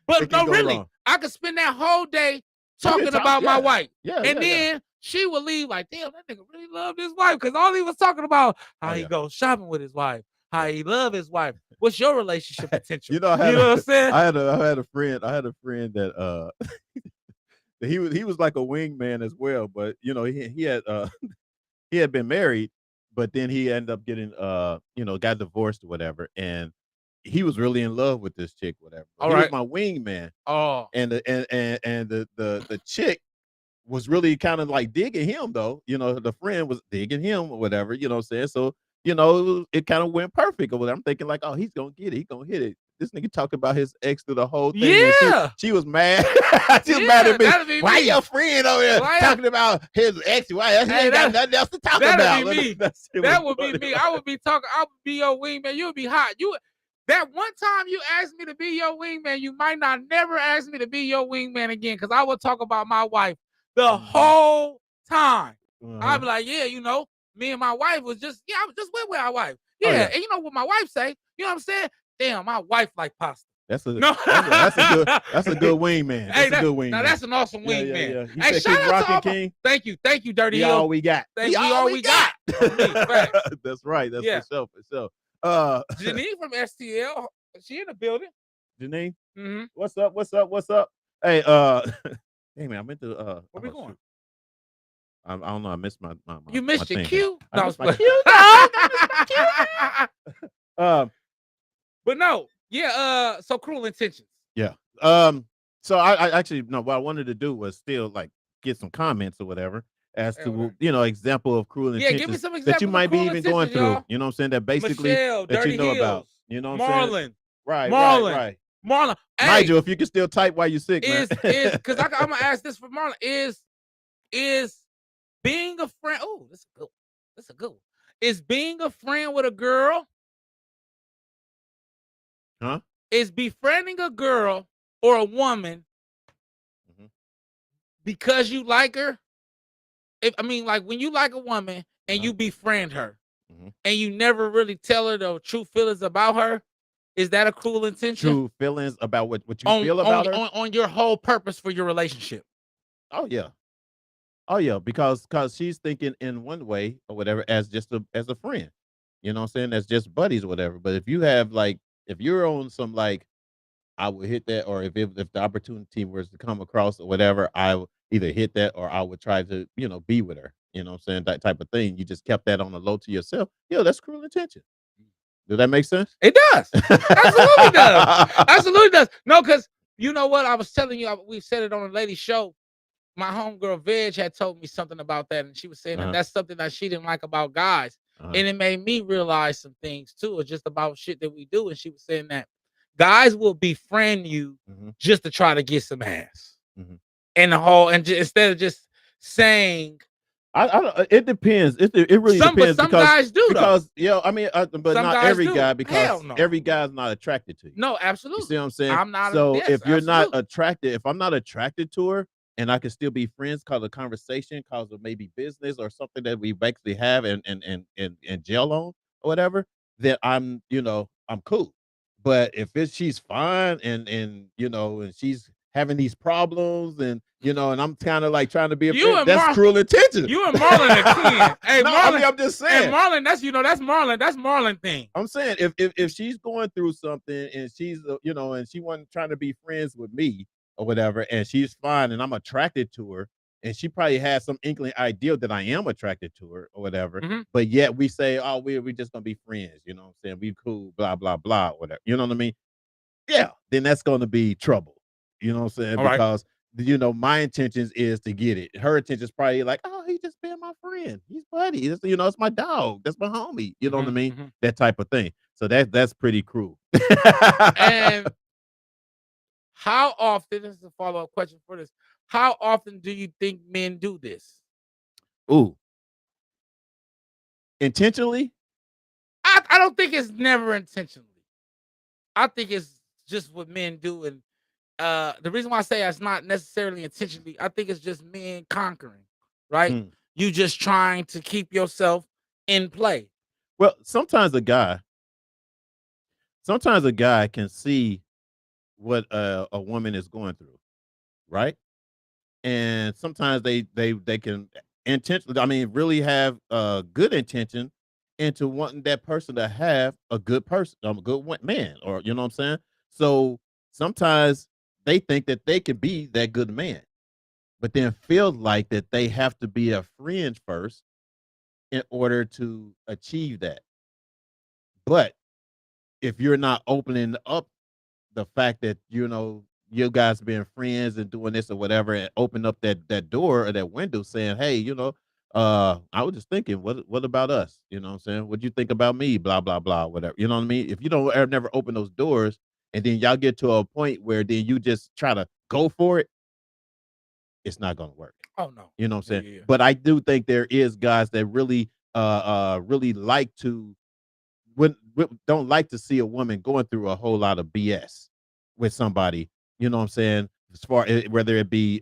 But no, really, wrong. I could spend that whole day talking about my wife. Then she will leave like, damn, that nigga really love his wife. Because all he was talking about, how he goes shopping with his wife, how he love his wife. What's your relationship potential? You know what I'm saying? I had a friend that he was like a wingman as well, but he had he had been married. But then he ended up getting, got divorced or whatever, and he was really in love with this chick, whatever. He was my wingman. Oh, and the chick was really kind of like digging him, though. The friend was digging him or whatever. You know what I'm saying? So it kind of went perfect or whatever. I'm thinking like, oh, he's gonna get it. He's gonna hit it. This nigga talking about his ex through the whole thing. Yeah, she was mad. She was mad at me. Why your friend over there talking about his ex? Why he ain't got nothing else to talk about? That would be me. I would be your wingman. You would be hot. That one time you asked me to be your wingman, you might not never ask me to be your wingman again, because I would talk about my wife the whole time. I'd be like, me and my wife was I was just with our wife. And you know what my wife say? You know what I'm saying? Damn, my wife like pasta. That's a good wingman. That's a good wingman. Now that's an awesome wingman. Yeah. Hey, shout out to all King. Thank you, Dirty Hill. All we got. All we got. That's right. That's for sure. Janine from STL. She in the building. Janine. Mm-hmm. What's up? Hey, hey man, I meant to where we going? I don't know. I missed my You missed your cue? No, I missed my cue. But no, so Cruel Intentions. Yeah. So I actually what I wanted to do was still like get some comments or whatever as to example of cruel intentions. Give me some examples that you might be even going through. Y'all. You know what I'm saying? That basically Michelle, that Dirty you know Hills, about. You know what I'm saying? Right. Marlon. Hey, Nigel, if you can still type while you're sick, is because I'm gonna ask this for Marlon. Is being a friend? Oh, that's a good one. Is being a friend with a girl? Huh? Is befriending a girl or a woman because you like her. Like when you like a woman and you befriend her, and you never really tell her the true feelings about her, is that a cruel intention? True feelings about what you feel about her. On your whole purpose for your relationship. Oh yeah, because she's thinking in one way or whatever as just as a friend. You know what I'm saying? As just buddies or whatever. But if you have if you're on some I would hit that, or if the opportunity was to come across or whatever, I would either hit that or I would try to, be with her. You know what I'm saying? That type of thing. You just kept that on the low to yourself. That's cruel intention. Does that make sense? It does. Absolutely does. Absolutely does. No, because you know what? I was telling you, we said it on a lady show. My homegirl Veg had told me something about that, and she was saying that that's something that she didn't like about guys. And it made me realize some things too. It's just about shit that we do. And she was saying that guys will befriend you just to try to get some ass. And the whole, instead of just saying, I don't. It depends. It really depends. Some guys do because but some not every do. guy, because no. every guy's not attracted to you. No, absolutely. You see what I'm saying? I'm not. So yes, if you're absolutely. not attracted, if I'm not attracted to her, and I can still be friends, cause of conversation, cause of maybe business or something that we actually have and gel on or whatever, then I'm cool. But if she's fine and she's having these problems and and I'm kind of trying to be a friend, that's cruel intention. You and Marlon are kin. Hey, No, Marlon, I'm just saying. And Marlon, that's Marlon. That's Marlon thing. I'm saying if she's going through something and she's and she wasn't trying to be friends with me or whatever, and she's fine and I'm attracted to her, and she probably has some inkling idea that I am attracted to her or whatever, but yet we say, oh, we're just gonna be friends, you know what I'm saying? We cool, blah, blah, blah, whatever. You know what I mean? Yeah, then that's gonna be trouble. You know what I'm saying? All because my intentions is to get it. Her intention is probably like, oh, he just being my friend. He's buddy. It's my dog. That's my homie. You know what I mean? That type of thing. So that's pretty cruel. And how often, this is a follow-up question for this, how often do you think men do this? Ooh. Intentionally? I don't think it's never intentionally. I think it's just what men do. And the reason why I say it's not necessarily intentionally, I think it's just men conquering, right? You just trying to keep yourself in play. Well, sometimes a guy can see what a woman is going through, right? And sometimes they can intentionally, really have good intention into wanting that person to have a good person, a good man, or you know what I'm saying? So sometimes they think that they can be that good man, but then feel like that they have to be a friend first in order to achieve that. But if you're not opening up the fact that you guys being friends and doing this or whatever, and open up that door or that window saying, hey, I was just thinking, what about us? You know what I'm saying? What'd you think about me? Blah, blah, blah, whatever. You know what I mean? If you don't never open those doors and then y'all get to a point where then you just try to go for it, it's not gonna work. Oh no. You know what I'm saying? Yeah. But I do think there is guys that really really like to don't like to see a woman going through a whole lot of BS with somebody, you know what I'm saying? As far as whether it be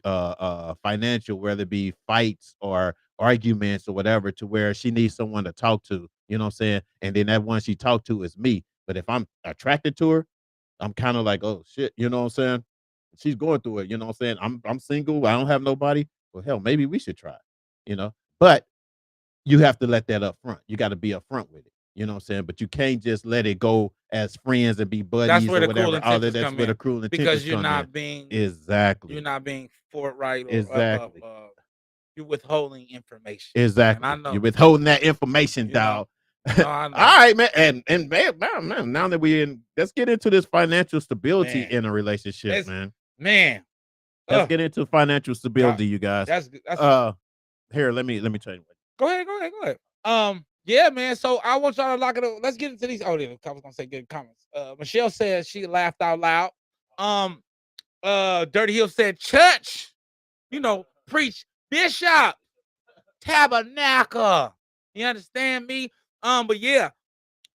financial, whether it be fights or arguments or whatever, to where she needs someone to talk to, you know what I'm saying? And then that one she talked to is me. But if I'm attracted to her, I'm kind of like, oh shit, you know what I'm saying? She's going through it, you know what I'm saying? I'm single, I don't have nobody. Well, hell, maybe we should try, But you have to let that up front. You got to be upfront with it. You know what I'm saying? But you can't just let it go as friends and be buddies That's where or the whatever. cruel intentions That's come where the in. cruel intentions Because you're come not in. being Exactly. You're not being forthright or Exactly. you're withholding information. Exactly. And I know You're withholding that information, dog. I know. All right, man. And man, now that let's get into this financial stability in a relationship, man. Let's get into financial stability, you guys. That's here, let me tell you what. Go ahead. Yeah, man. So I want y'all to lock it up. Let's get into these. Oh, I was gonna say good comments. Michelle said she laughed out loud. Dirty Hill said church, preach, bishop, tabernacle. You understand me? But yeah,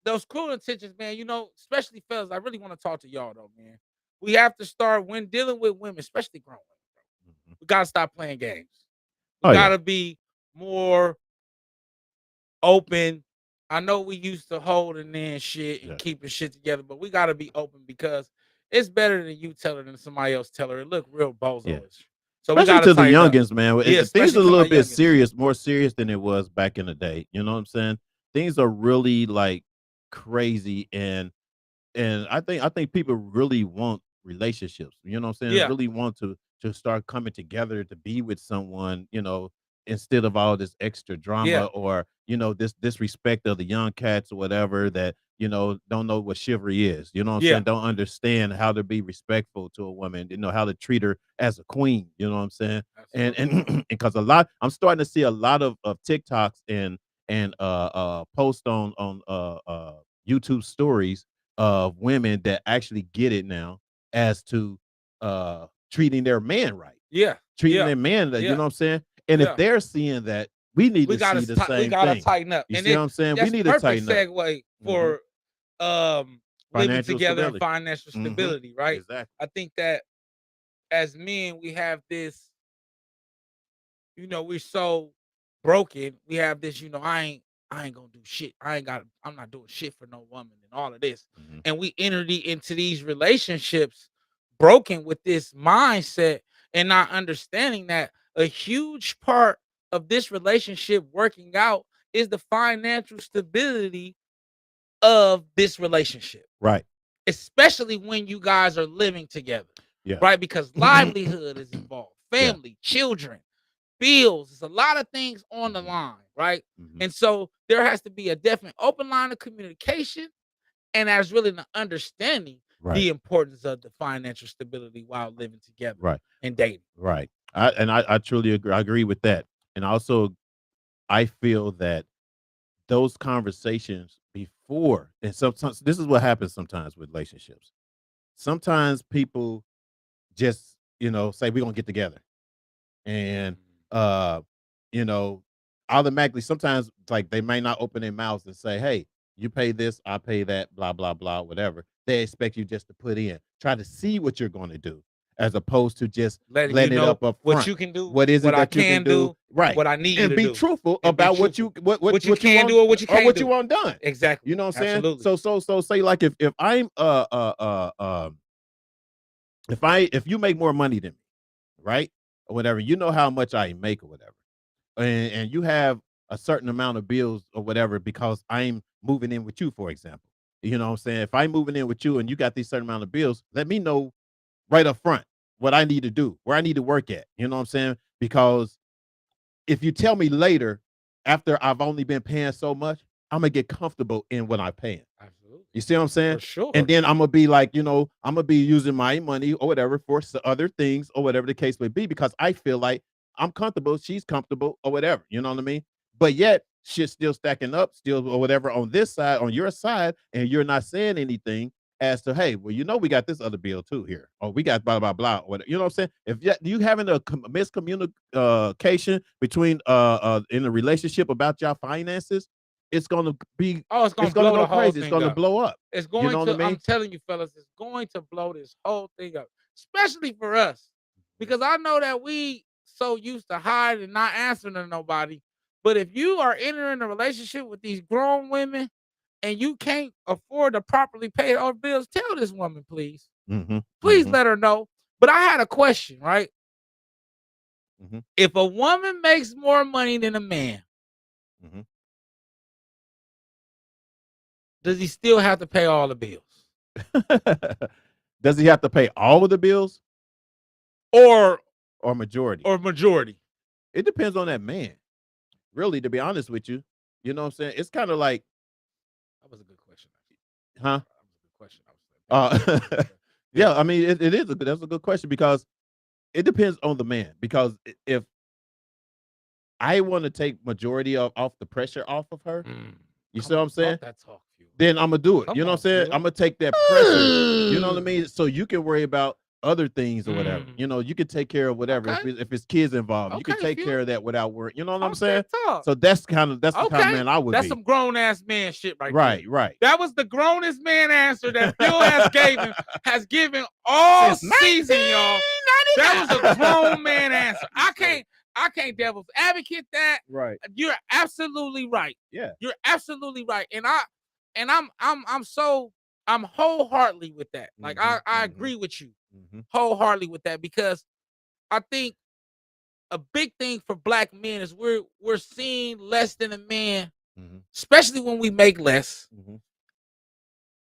those cruel intentions, man, especially fellas, I really want to talk to y'all though, man. We have to start when dealing with women, especially grown women. We gotta stop playing games. We Oh, yeah. gotta be more open. I know we used to holding in shit and Yeah. keeping shit together, but we gotta be open because it's better than you telling than somebody else telling her. It look real bozo-ish. Yeah. So we Especially gotta to the tighten up. youngins, man. Yeah, Things especially are a to my little bit youngins. serious, more serious than it was back in the day. You know what I'm saying? Things are really like crazy, and I think people really want relationships. You know what I'm saying? Yeah. Really want to start coming together to be with someone, instead of all this extra drama Yeah. or, this disrespect of the young cats or whatever that, don't know what chivalry is. You know what I'm Yeah. saying? Don't understand how to be respectful to a woman, how to treat her as a queen. You know what I'm saying? Absolutely. And because I'm starting to see a lot of TikToks and posts on YouTube stories of women that actually get it now as to treating their man right, Yeah. treating Yeah. their man that, you Yeah. know what I'm saying? And Yeah. if they're seeing that, we need We to see gotta the we same gotta thing. tighten up. You And see what I'm saying? We that's need to perfect tighten up. segue for living Financial together and stability. financial stability, right? Exactly. I think that as men, we have this, we're so broken. We have this, I ain't gonna do shit. I'm not doing shit for no woman and all of this. Mhm. And we enter into these relationships broken with this mindset and not understanding that a huge part of this relationship working out is the financial stability of this relationship, Right. especially when you guys are living together, Yeah. right? Because livelihood is involved, Yeah. family, children, bills. There's a lot of things on the Mhm. line, right? Mhm. And so there has to be a definite open line of communication, and there's really an understanding Right. the importance of the financial stability while living together Right. and dating. Right. I truly agree. I agree with that. And also, I feel that those conversations before, and sometimes this is what happens sometimes with relationships. Sometimes people just, say we're gonna get together. And uh, you know, automatically sometimes like they may not open their mouths and say, hey, you pay this, I pay that, blah, blah, blah, whatever. They expect you just to put in, try to see what you're gonna do, as opposed to just Letting you letting it know up what front. you can do, What is what it I that you can can do, right? what I need you And to be do. truthful And be about what truthful. you what What you can want, do or what you can't what do. you want done. Exactly. You know what I'm saying? Absolutely. So say like if I'm if you make more money than me, right? Or whatever, you know how much I make or whatever. And you have a certain amount of bills or whatever because I'm moving in with you, for example. You know what I'm saying? If I'm moving in with you and you got these certain amount of bills, let me know right up front what I need to do, where I need to work at. You know what I'm saying? Because if you tell me later, after I've only been paying so much, I'm gonna get comfortable in what I'm paying. Absolutely. You see what I'm saying? For sure. And then I'm gonna be like, I'm gonna be using my money or whatever for other things or whatever the case may be because I feel like I'm comfortable, she's comfortable or whatever. You know what I mean? But yet shit's still stacking up, still or whatever on this side, on your side, and you're not saying anything as to, hey, well, we got this other bill too here, or we got blah blah blah. Or whatever. You know what I'm saying? If you having a miscommunication between in a relationship about your finances, it's gonna be it's gonna gonna blow go the whole crazy. It's thing gonna up. blow up. It's You going know to, what I mean? I'm telling you, fellas, it's going to blow this whole thing up, especially for us. Because I know that we so used to hide and not answering to nobody. But if you are entering a relationship with these grown women and you can't afford to properly pay our bills, tell this woman, please. Please let her know. But I had a question, right? If a woman makes more money than a man, does he still have to pay all the bills? Does he have to pay all of the bills Or majority? majority? It depends on that man. Really, to be honest with you, you know what I'm saying? It's kind of like, That was a good question. huh? That was a good question. Yeah, I mean, that's a good question because it depends on the man. Because if I want to take majority off the pressure off of her, you see what I'm saying? That talk, then I'm gonna do it. Come You know what I'm on, saying? Phil. I'm gonna take that pressure. You know what I mean? So you can worry about other things or whatever. Mm. You know, you could take care of whatever Okay. if it's kids involved. You can Okay, take Phil. care of that without worrying. You know what I'm Talk saying? that talk. So that's the kind of Okay. man I would That's be. some grown ass man shit right Right, there. right. That was the grownest man answer that Phil has given all Since season, y'all. That was a 1999. grown man answer. I can't devil's advocate that. Right. You're absolutely right. Yeah. You're absolutely right. And I'm wholeheartedly with that. Like I agree with you wholeheartedly with that, because I think a big thing for black men is we're seen less than a man, especially when we make less,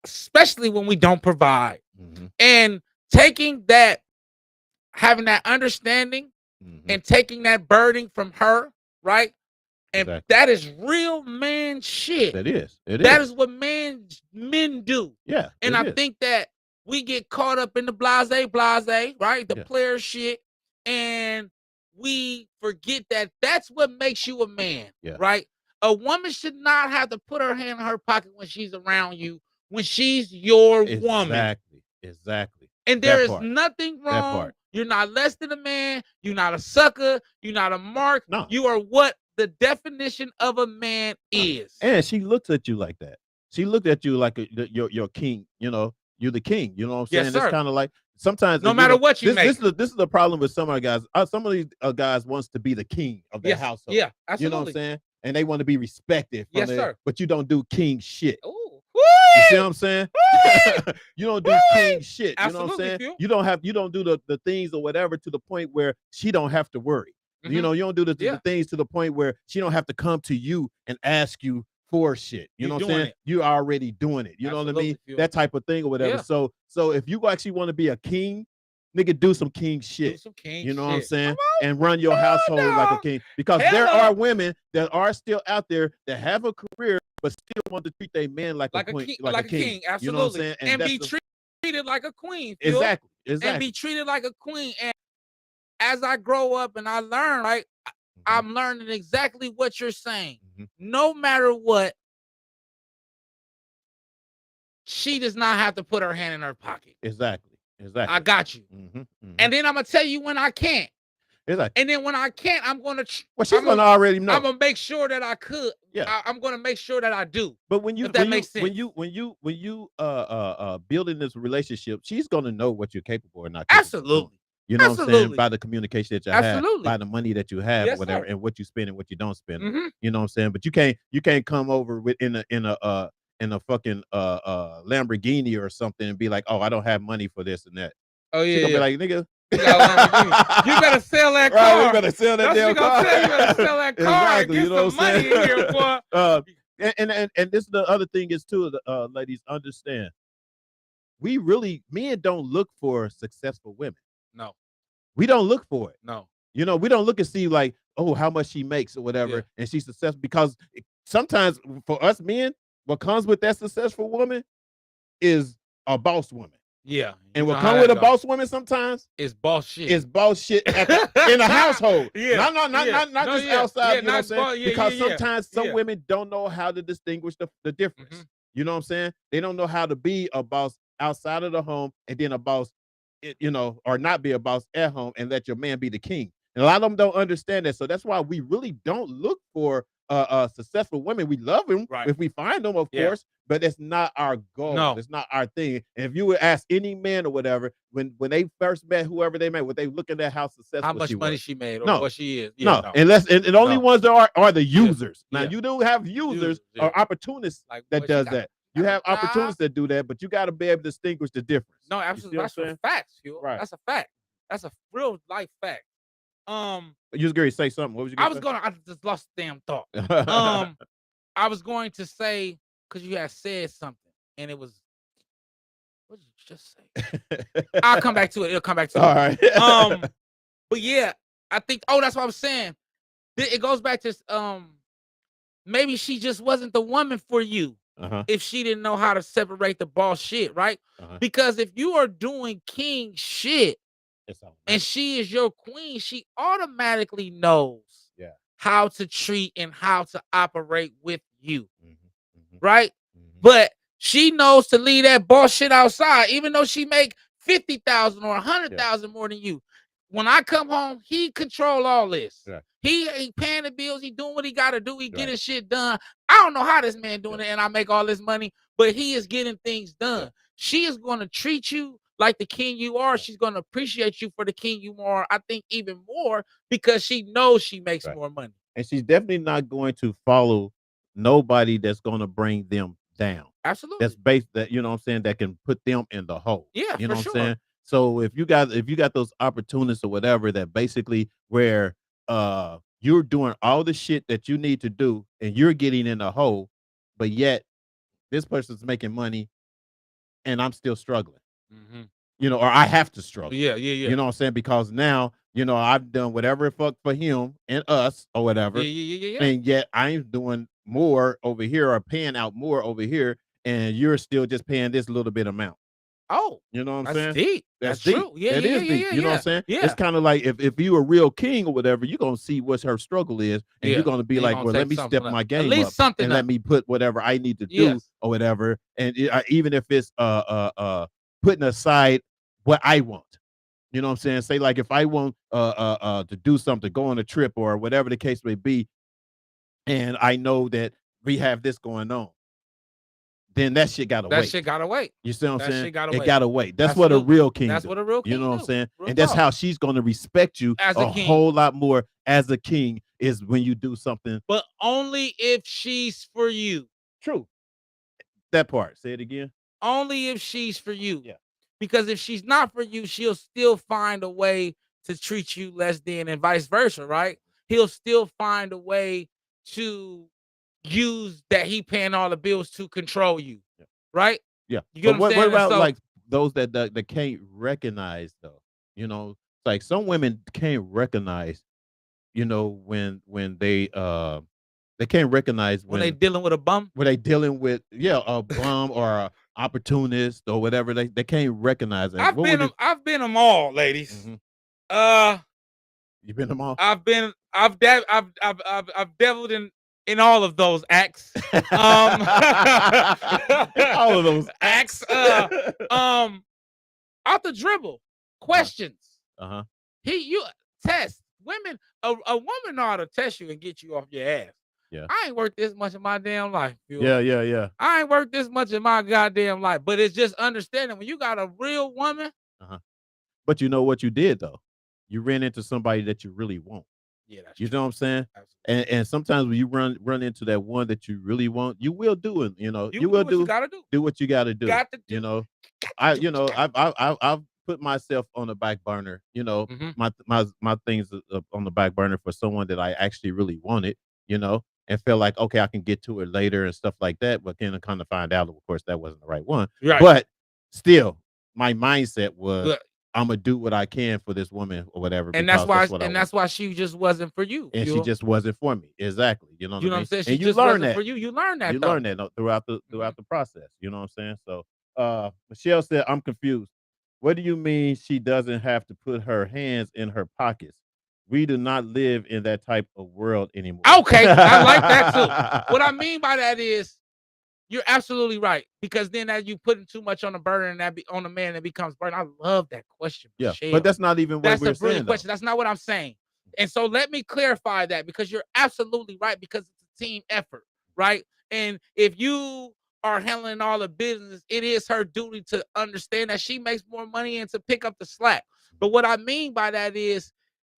especially when we don't provide. And taking that, having that understanding and taking that burden from her, right? And Exactly. that is real man shit. That is. That is what men do. Yeah. And I think that we get caught up in the blase, right? The player shit. And we forget that that's what makes you a man, right? A woman should not have to put her hand in her pocket when she's around you, when she's your woman. Exactly. And there is nothing wrong. You're not less than a man. You're not a sucker. You're not a mark. No. You are what the definition of a man is. And she looks at you like that. She looked at you like your king. You know, you're the king. You know what I'm saying? Yes, sir. It's kind of like sometimes, no matter what you make. This is the problem with some of our guys. Some of these guys wants to be the king of their household. Yeah, absolutely. You know what I'm saying? And they want to be respected. Yes, sir. But you don't do king shit. Ooh. You see what I'm saying? You don't do king shit. You know what I'm saying? Phil. You don't do the things or whatever to the point where she don't have to worry. You know, you don't do the things to the point where she don't have to come to you and ask you for shit. You know what I'm saying? You're already doing it. You know what I mean? Phil. That type of thing or whatever. Yeah. So if you actually want to be a king, nigga, do some king shit. Do some king you know shit. what I'm saying? Come And run your household like a dog. king. Because there are women that are still out there that have a career but still want to treat their man like a queen, like a king. Absolutely. You know what I'm saying? And be treated like a queen. Phil. Exactly. And be treated like a queen. And as I grow up and I learn, right, I'm learning exactly what you're saying. No matter what, she does not have to put her hand in her pocket. Exactly. I got you. And then I'm gonna tell you when I can't. Exactly. And then when I can't, I'm gonna. Well, she's gonna already know. I'm gonna make sure that I could. Yeah. I'm gonna make sure that I do. But when you makes sense. when you building this relationship, she's gonna know what you're capable or not. Capable Absolutely. Of. You know what I'm saying? By the communication that you have, by the money that you have, whatever, and what you spend and what you don't spend. You know what I'm saying? But you can't come over with in a fucking Lamborghini or something and be like, oh, I don't have money for this and that. Oh yeah. She's gonna be like, nigga. You better sell that car. Right, you better sell that damn car. You better sell that car and get you know some money in here, boy. And this is the other thing is too, ladies, understand. Men don't look for successful women. No. We don't look for it. No. You know, we don't look and see like, oh, how much she makes or whatever, and she's successful. Because sometimes for us men, what comes with that successful woman is a boss woman. Yeah. And what comes with a boss woman sometimes is boss shit. It's boss shit in the household. Yeah. Not just outside. You know what I'm saying? Because sometimes some women don't know how to distinguish the difference. You know what I'm saying? They don't know how to be a boss outside of the home and then a boss, you know, or not be a boss at home and let your man be the king. And a lot of them don't understand that. So that's why we really don't look for successful women. We love them if we find them, of course, but it's not our goal. No. It's not our thing. And if you would ask any man or whatever, when they first met whoever they met, would they look at that how successful how much money was? she made or No. what she is? No, unless and the only ones that are the users. Now you do have users or opportunists like that does that. You have opportunists that do that, but you got to be able to distinguish the difference. No, absolutely. That's a fact, Phil. Right. That's a fact. That's a real life fact. You was going to say something. What was you going to say? I just lost the damn thought. I was going to say, because you had said something, and it was, what did you just say? I'll come back to it. It'll come back to All it. right. But yeah, I think, that's what I was saying. It goes back to, maybe she just wasn't the woman for you. If she didn't know how to separate the boss shit, right? Because if you are doing king shit and she is your queen, she automatically knows how to treat and how to operate with you, right? But she knows to leave that boss shit outside, even though she make 50,000 or 100,000 more than you. When I come home, he control all this. Right. He ain't paying the bills. He doing what he got to do. He get Right. his shit done. I don't know how this man doing it, and I make all this money, but he is getting things done. Yeah. She is going to treat you like the king you are. She's going to appreciate you for the king you are. I think even more because she knows she makes Right. more money. And she's definitely not going to follow nobody that's going to bring them down. Absolutely. That's based that, you know what I'm saying, that can put them in the hole. Yeah, You know for what sure. I'm saying? So if you got those opportunists or whatever that basically where you're doing all the shit that you need to do and you're getting in the hole, but yet this person's making money and I'm still struggling. Mm-hmm. You know, or I have to struggle. Yeah. You know what I'm saying? Because now, you know, I've done whatever fuck for him and us or whatever. Yeah. And yet I'm doing more over here or paying out more over here. And you're still just paying this little bit amount. Oh, You know what I'm that's saying? deep. That's That's deep. true. Yeah, It yeah, is yeah, deep. yeah, You know what I'm yeah. saying? Yeah. It's kind of like if you a real king or whatever, you're gonna see what her struggle is, and Yeah. you're gonna be And you like, gonna well, let take me something step up. my At game least up something and let up. me put whatever I need to do Yes. or whatever. And even if it's putting aside what I want. You know what I'm saying? Say like if I want to do something, go on a trip or whatever the case may be, and I know that we have this going on, then that shit gotta That wait. shit gotta wait. You see what I'm That saying? shit gotta It wait. gotta wait. That's what a Absolutely. real king That's do. what a real You king know what I'm do. saying? Real And that's talk. how she's gonna respect you As a a king. whole lot more as a king is when you do something But only if she's for you. true. That part. Say it again. Only if she's for you. Yeah. Because if she's not for you, she'll still find a way to treat you less than and vice versa, right? He'll still find a way to use that he paying all the bills to control you. Yeah. Right? Yeah. You get But what I'm what saying? about So, like those that can't recognize though? You know, like some women can't recognize, you know, when they can't recognize when they dealing with a bum, when they dealing with a bum or a opportunist or whatever, they can't recognize it. I've been them all, ladies. Mhm. You been them all? I've deviled in all of those acts. All of those acts. Out the dribble. Questions. Uh-huh. You test women. A woman know how to test you and get you off your ass. Yeah. I ain't worked this much in my damn life. Yeah. I ain't worked this much in my goddamn life. But it's just understanding when you got a real woman. Uh-huh. But you know what you did though? You ran into somebody that you really want. Yeah, that's You true. know what I'm saying? Absolutely. And sometimes when you run into that one that you really want, you will do it. You know, You will do what you gotta do. Do what you got to do. Got to do. You know, Got to do what you gotta I've put myself on the back burner. You know, Mhm. my things on the back burner for someone that I actually really wanted. You know, and feel like okay, I can get to it later and stuff like that. But then I kind of find out, of course, that wasn't the right one. Right. But still, my mindset was. But- I'm gonna do what I can for this woman or whatever, and because that's why she just wasn't for you. and she just wasn't for me. Exactly. You know what I You know what mean? I'm saying? She And you just learn wasn't that. for you. You learn that. You though. learn that throughout the process. You know what I'm saying? So Michelle said, I'm confused. What do you mean she doesn't have to put her hands in her pockets? We do not live in that type of world anymore. Okay, I like that too. What I mean by that is you're absolutely right. Because then as you putting too much on the burden and that be on the man, it becomes burden. I love that question. Yeah, Michelle. but that's not even what That's we're a brilliant saying. question. That's not what I'm saying. And so let me clarify that because you're absolutely right, because it's a team effort, right? And if you are handling all the business, it is her duty to understand that she makes more money and to pick up the slack. But what I mean by that is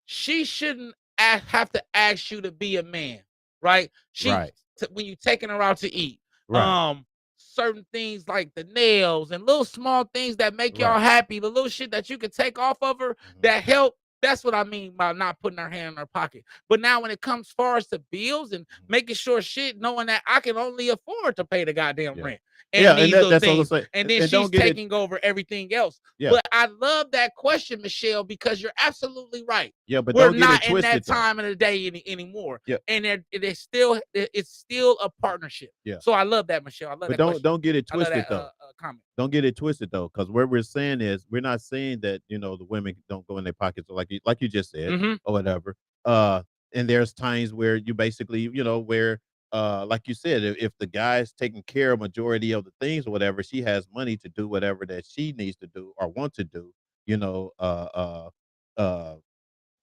she shouldn't have to ask you to be a man, right? Right. When you taking her out to eat, Right. certain things like the nails and little small things that make y'all Right. happy, the little shit that you can take off of her that help. That's what I mean by not putting her hand in her pocket. But now when it comes far as to bills and making sure shit, knowing that I can only afford to pay the goddamn Yeah. rent and Yeah, these and little that's what I'm things, saying. and then And she's don't get it. taking over everything else. Yeah. But I love that question, Michelle, because you're absolutely right. Yeah, but We're don't get not it in that twisted. though. time of the day anymore. Yeah. And it's still a partnership. Yeah. So I love that, Michelle. I love But that question. don't get it I love twisted that though. comment. Don't get it twisted though, because what we're saying is we're not saying that the women don't go in their pockets like you just said Mhm. or whatever. And there's times where you basically where like you said, if the guy's taking care of majority of the things or whatever, she has money to do whatever that she needs to do or want to do, you know,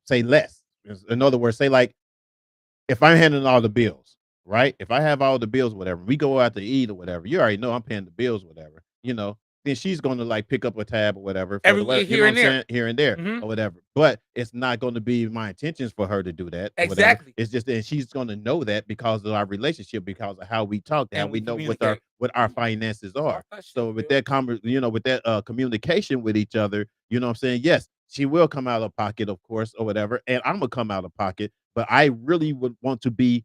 say less. In other words, say like if I'm handling all the bills, right? If I have all the bills, whatever, we go out to eat or whatever, you already know I'm paying the bills, whatever, you know, then she's going to like pick up a tab or whatever for Every the you here know what and I'm there. saying, here and there Mhm. or whatever. But it's not going to be my intentions for her to do that. Or whatever. Exactly. It's just that she's going to know that because of our relationship, because of how we talk, how And we we know communicate. what our finances are. That shit So with real. that with that communication with each other, you know what I'm saying? Yes, she will come out of pocket, of course, or whatever, and I'm gonna come out of pocket, but I really would want to be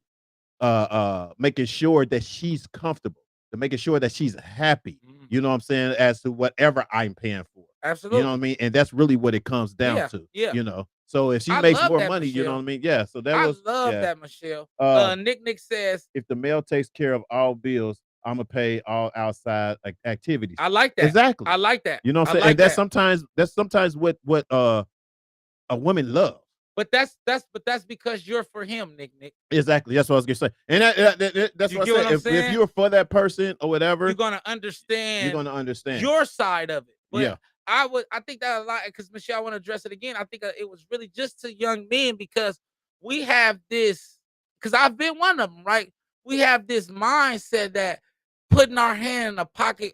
making sure that she's comfortable, to making sure that she's happy, Mhm. you know what I'm saying, as to whatever I'm paying for. You know what I Absolutely. mean? And that's really what it comes down Yeah. to, Yeah. you know. So if she I makes love more that, money, you know Michelle. what I mean? Yeah. So that I was love yeah. that, Michelle. Uh Nick says, if the male takes care of all bills, I'm gonna pay all outside like activities. I like that. Exactly. I like that. You know what I I'm saying? like And that's sometimes what a woman loves. But that's because you're for him, Nick. Exactly. That's what I was gonna say. And that's You what get I what said. I'm If saying? you're for that person or whatever, You're gonna you're understand gonna understand. your side of it. But Yeah. I think that a lot because Michelle, I want to address it again. I think it was really just to young men because we have this because I've been one of them, right? We have this mindset that putting our hand in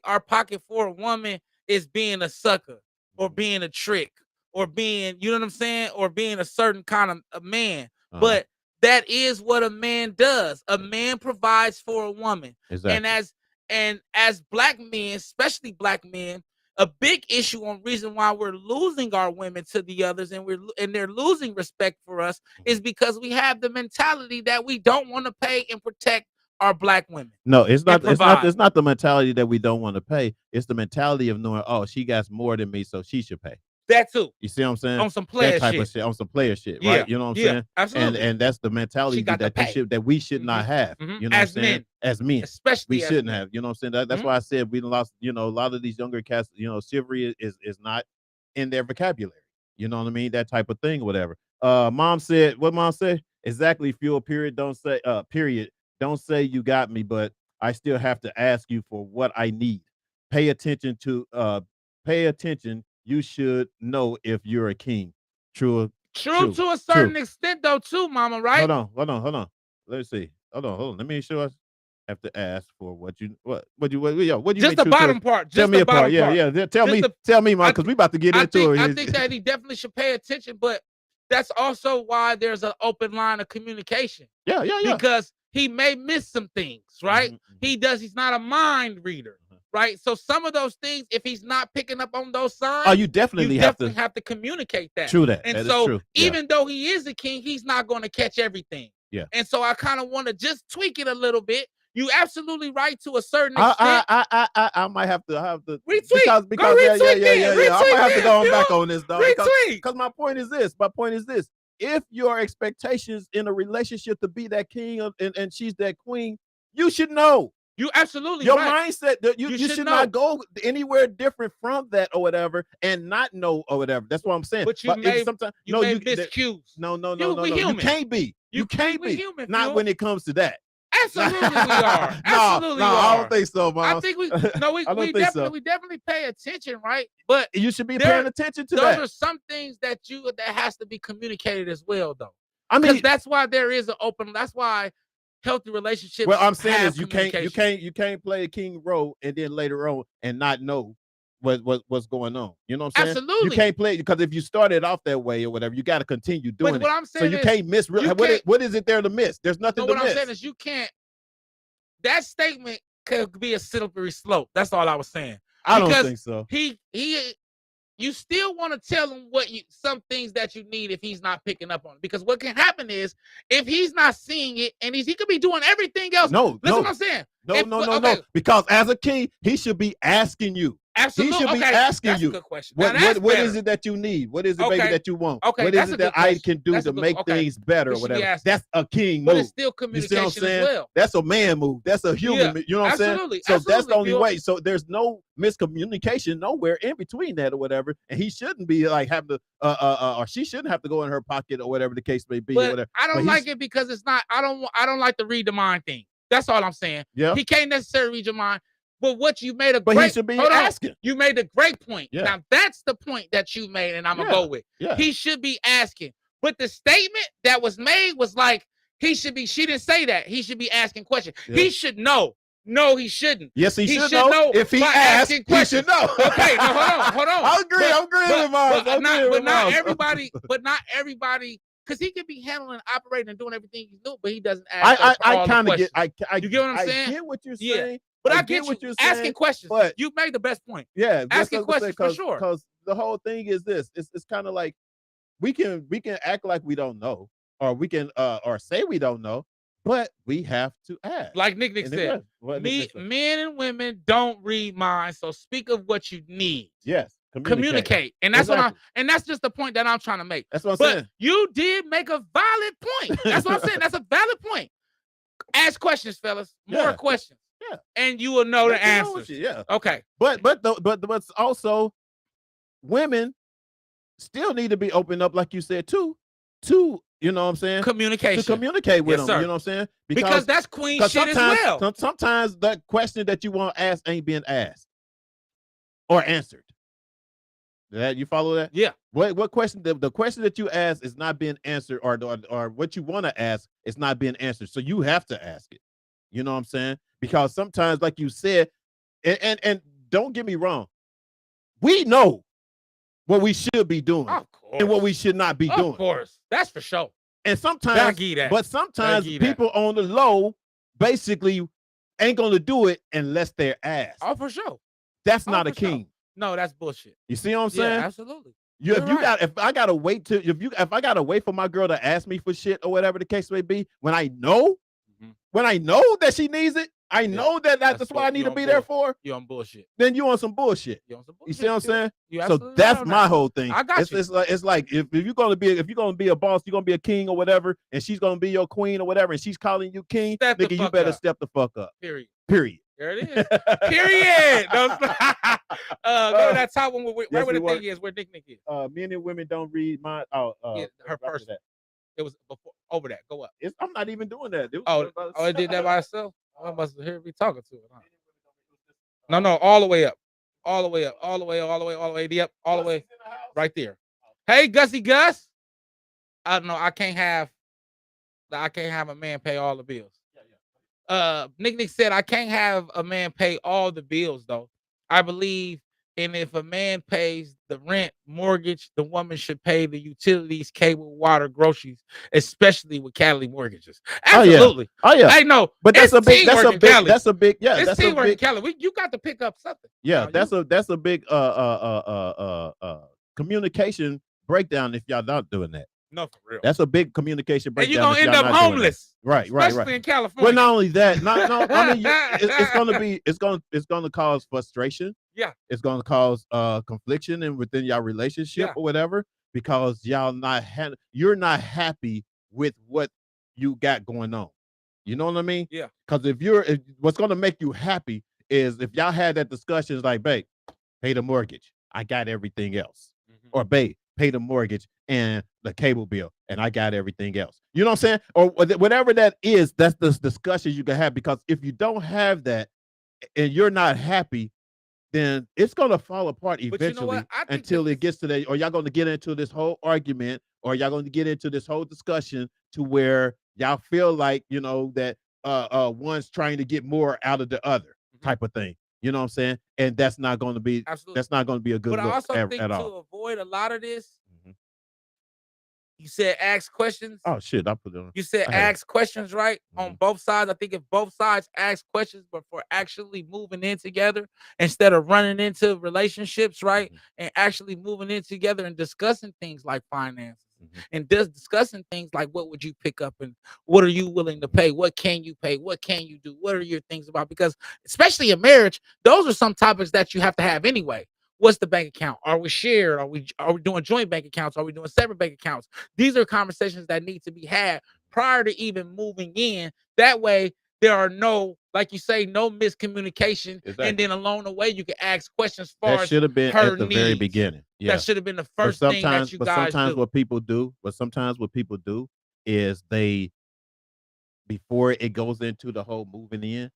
our pocket for a woman is being a sucker or being a trick or being, you know what I'm saying, or being a certain kind of a man. But that is what a man does. A man provides for a woman. Exactly. And as black men, especially black men, a big issue on reason why we're losing our women to the others and they're losing respect for us is because we have the mentality that we don't want to pay and protect our black women. No, it's not. provide. It's not the mentality that we don't want to pay. It's the mentality of knowing, oh, she got more than me, so she should pay. That too. You see what I'm saying? On some player That type shit. of shit, on some player shit, Yeah, right? You know what I'm yeah, saying? absolutely. And that's the mentality got to that pay. we should not have. Mhm. You know As what I'm saying? men. As men, Especially we as shouldn't men. have. You know what I'm saying? That's why I said we lost. You know, a lot of these younger cats. You know, chivalry is not in their vocabulary. You know what I mean? That type of thing, whatever. Mom said, what mom said? Exactly. Fuel. Period. Don't say. Period. Don't say you got me, but I still have to ask you for what I need. Pay attention to. Pay attention. You should know if you're a king. True. True to a certain extent, though, too, mama, right? Hold on. Let's see. Hold on. Let me show us. Have to ask for what you Just the bottom part. Tell Just me the a part. bottom part. Yeah. Tell me, Mom, because we about to get into it. I think that he definitely should pay attention, but that's also why there's an open line of communication. Yeah. Because he may miss some things, right? He's not a mind reader, right? So some of those things, if he's not picking up on those signs, you definitely have to communicate that. True that. And that so is true. even though he is a king, he's not going to catch everything. Yeah. And so I kind of want to just tweak it a little bit. You absolutely right to a certain extent. I might have to retweet because retweet I might have to go then, back on this though. Retweet. Because my point is this. If your expectations in a relationship to be that king and she's that queen, you should know. You absolutely your right. mindset that you should not go anywhere different from that or whatever and not know or whatever. That's what I'm saying. But you may sometimes miss cues. No. You can't be. You can't be. Human, not when it comes to that. Absolutely we are. Absolutely no, we are. I don't think so, Mom. I think we definitely pay attention, right? But you should be paying attention to those that. are some things that has to be communicated as well, though. I mean, that's why there is an open. That's why healthy relationships. Well, I'm saying is you can't play a king role and then later on and not know what's going on. You know what I'm saying? Absolutely. You can't play because if you started off that way or whatever, you got to continue doing it. What I'm saying so you can't miss. What is it there to miss? There's nothing to miss. What I'm saying is you can't. That statement could be a slippery slope. That's all I was saying. I don't think so. You still want to tell him some things that you need if he's not picking up on it. Because what can happen is if he's not seeing it and he could be doing everything else. Listen what I'm saying. No. Because as a king, he should be asking you. Absolutely. He should be asking that's you. A good question. What is it that you need? What is it, baby, that you want? Okay, what is it that I can do to make things better or whatever? That's a king move. But it's still communication as well. That's a man move. That's a human. You know what I'm saying? So that's the only way. So there's no miscommunication nowhere in between that or whatever. And he shouldn't be like having to, or she shouldn't have to go in her pocket or whatever the case may be. But or whatever. I don't like it because it's not. I don't like to read the mind thing. That's all I'm saying. Yeah. He can't necessarily read your mind. But what you made a But great, he should be hold on. asking. You made a great point. Yeah. Now that's the point that you made, and I'm gonna go with. Yeah. He should be asking. But the statement that was made was like he should be. She didn't say that. He should be asking questions. Yeah. He should know. No, he shouldn't. Yes, he should know. If he by asks, asking he should know. Okay, no, hold on. I agree. I'm agreeing with Miles. But not everybody, because he could be handling, operating, and doing everything he's doing, but he doesn't ask. I kind of get. You get what I'm saying? I get what you're saying. Yeah. But I get what you you're saying, asking questions. but You made the best point. Yeah, asking questions for sure. Because the whole thing is this: it's kind of like we can act like we don't know, or we can or say we don't know, but we have to ask. Like Nick said, men and women don't read minds. So speak of what you need. Yes, communicate, and that's what that's just the point that I'm trying to make. That's what I'm saying. You did make a valid point. That's what I'm saying. That's a valid point. Ask questions, fellas. More questions. Yeah, and you will know the answers. Yeah. Okay. But also, women still need to be opened up, like you said, to you know what I'm saying? Communication. To communicate with them. Sir. You know what I'm saying? Because that's queen shit as well. Sometimes that question that you want to ask ain't being asked or answered. That you follow that? Yeah. What question? The question that you ask is not being answered, or what you want to ask is not being answered. So you have to ask it. You know what I'm saying? Because sometimes, like you said, and don't get me wrong, we know what we should be doing and what we should not be doing. Of course, that's for sure. And sometimes, people on the low basically ain't gonna do it unless they're asked. Oh, for sure. That's not a king. Sure. No, that's bullshit. You see what I'm saying? Yeah, absolutely. If I gotta wait for my girl to ask me for shit or whatever the case may be, when I know that she needs it, I know that's what I need to be there for. You on bullshit. Then you on some bullshit. You see what I'm saying? So that's my whole thing. I got you. It's like if you're gonna be a boss, you're gonna be a king or whatever, and she's gonna be your queen or whatever, and she's calling you king, nigga, you better step the fuck up. Period. There it is. Period. Go to that top one where the thing is, where Nick is. Men and women don't read my her person. It was before over that. Go up. I'm not even doing that. It did that by itself. I must hear me talking to it. Huh? No, all the way up. All the way up. All the way up. All the way right there. Hey, Gussie Gus. I don't know. I can't have a man pay all the bills. Nick said I can't have a man pay all the bills though. I believe if a man pays the rent, mortgage, the woman should pay the utilities, cable, water, groceries, especially with Cali mortgages. Absolutely. Oh yeah. I know, but that's a big teamwork in Cali. You got to pick up something. Yeah, that's a big communication breakdown if y'all not doing that. No, for real. That's a big communication breakdown. And you're gonna end up homeless. Right. Especially in California. Well, not only that, I mean, it's gonna cause frustration. Yeah. It's gonna cause confliction and within your relationship or whatever, because you're not happy with what you got going on. You know what I mean? Yeah. Because what's gonna make you happy is if y'all had that discussion, it's like, babe, pay the mortgage. I got everything else. Mm-hmm. Or babe, pay the mortgage and the cable bill, and I got everything else. You know what I'm saying? Or whatever that is, that's the discussion you can have. Because if you don't have that and you're not happy, then it's gonna fall apart eventually until it gets to that, or y'all gonna get into this whole argument, or y'all gonna get into this whole discussion to where y'all feel like, you know, that one's trying to get more out of the other type of thing. You know what I'm saying? And that's not going to be a good look but I also think at to all. avoid a lot of this, you said ask questions. Oh shit, I put it on. You said ask questions, right? On both sides. I think if both sides ask questions, but for actually moving in together instead of running into relationships, right? And actually moving in together and discussing things like finances. And discussing things like what would you pick up and what are you willing to pay? What can you pay? What can you do? What are your things about? Because especially in marriage, those are some topics that you have to have anyway. What's the bank account? Are we shared? Are we doing joint bank accounts? Are we doing separate bank accounts? These are conversations that need to be had prior to even moving in. That way, there are no, like you say, no miscommunication. Exactly. And then along the way, you can ask questions far as should have been at the very beginning. Yeah. That should have been the first thing that you guys do. Sometimes what people do is they before it goes into the whole moving in,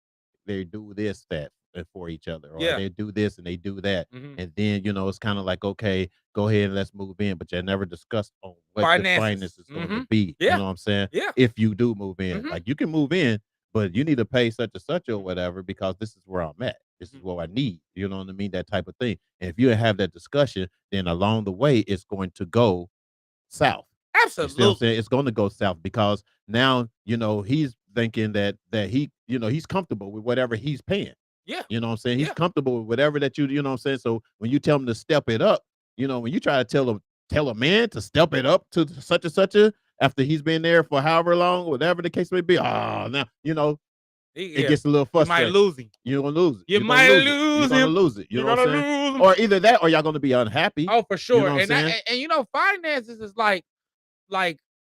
they do this, that, and for each other, or Yeah. they do this and they do that. Mhm. And then, it's kind of like, okay, go ahead and let's move in, but you never discussed on what the Finances. finance is going to Mhm. be. Yeah. You know what I'm saying? Yeah. If you do move in, Mhm. like you can move in, but you need to pay such and such or whatever because this is where I'm at. This is Mhm. what I need. You know what I mean? That type of thing. And if you have that discussion, then along the way, it's going to go south. You see what I'm Absolutely. saying? It's going to go south because now, he's thinking that he, he's comfortable with whatever he's paying. Yeah. You know what I'm saying? He's Yeah. comfortable with whatever that you know what I'm saying? So when you tell him to step it up, when you try to tell a man to step it up to such and such after he's been there for however long, whatever the case may be, now, it gets a little You might frustrating. lose him. You're gonna lose it. You You're might gonna lose lose it. You're gonna him. lose it. You You're know what I'm gonna saying? lose him. Or either that or y'all gonna be unhappy. Oh, for sure. what I'm And saying? finances is like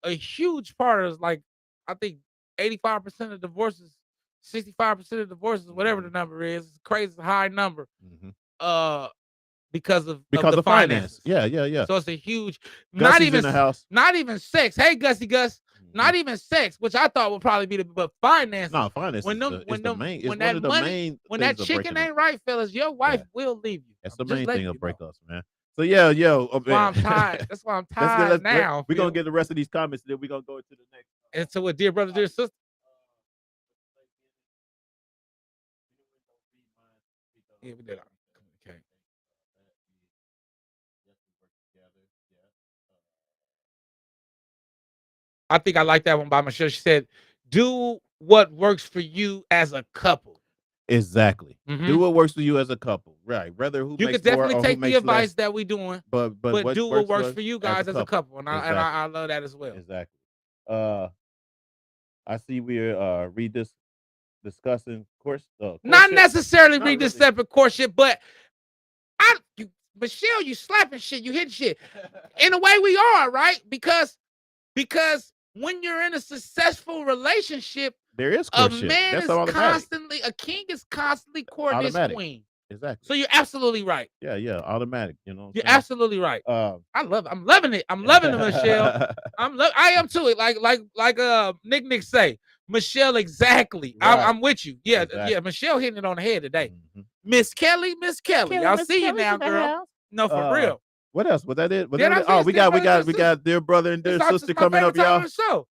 a huge part of like I think 85% of divorces, 65% of divorces, whatever the number is, it's a crazy high number. Mhm. Because of Because the of finance. finances. Yeah. So it's a huge Gussie's in the house. not even sex. Hey, Gussie Gus. Not even sex, which I thought would probably be but finances. No, finance When is them, the, when is the them, main. when It's that one of the money, main. when that things of chicken breaking ain't right, fellas, your wife Yeah. will leave you. That's I'm the just main letting thing you of break know. us, man. So yeah, That's why I'm tired. That's why I'm tired now. We're gonna Phil. get the rest of these comments, then we're gonna go into the next. And so what, dear brother, dear sister? Yeah, we did. Okay. I think I like that one by Michelle. She said, "Do what works for you as a couple." Exactly. Mhm. Do what works for you as a couple, right? Whether who You makes could more definitely or who take the makes advice less, that we doing, but but do what works for you as guys as a couple, and Exactly. I love that as well. Exactly. I see we're discussing Not courtship. necessarily Not read this really. separate courtship, but Michelle, you slapping shit, you hitting shit. In a way, we are right because when you're in a successful relationship, There is a courtship. man That's is automatic. a king is constantly courting his Automatic. queen. Exactly. So you're absolutely right. Yeah, automatic. You know what You're I'm saying? absolutely right. Um, I'm loving it. I'm loving it, Michelle. I am too. Like Nick say, Michelle, exactly. Right. I'm with you. Yeah, Exactly. yeah. Michelle hitting it on the head today. Mhm. Miss Kelly. I'll Miss see you Kelly's now, in the girl. house. No, for real. What else? Was that it? Was Yeah, that it? that's Oh, it. we Dear got brother, dear dear brother and dear sister my coming up, favorite time y'all. of the show.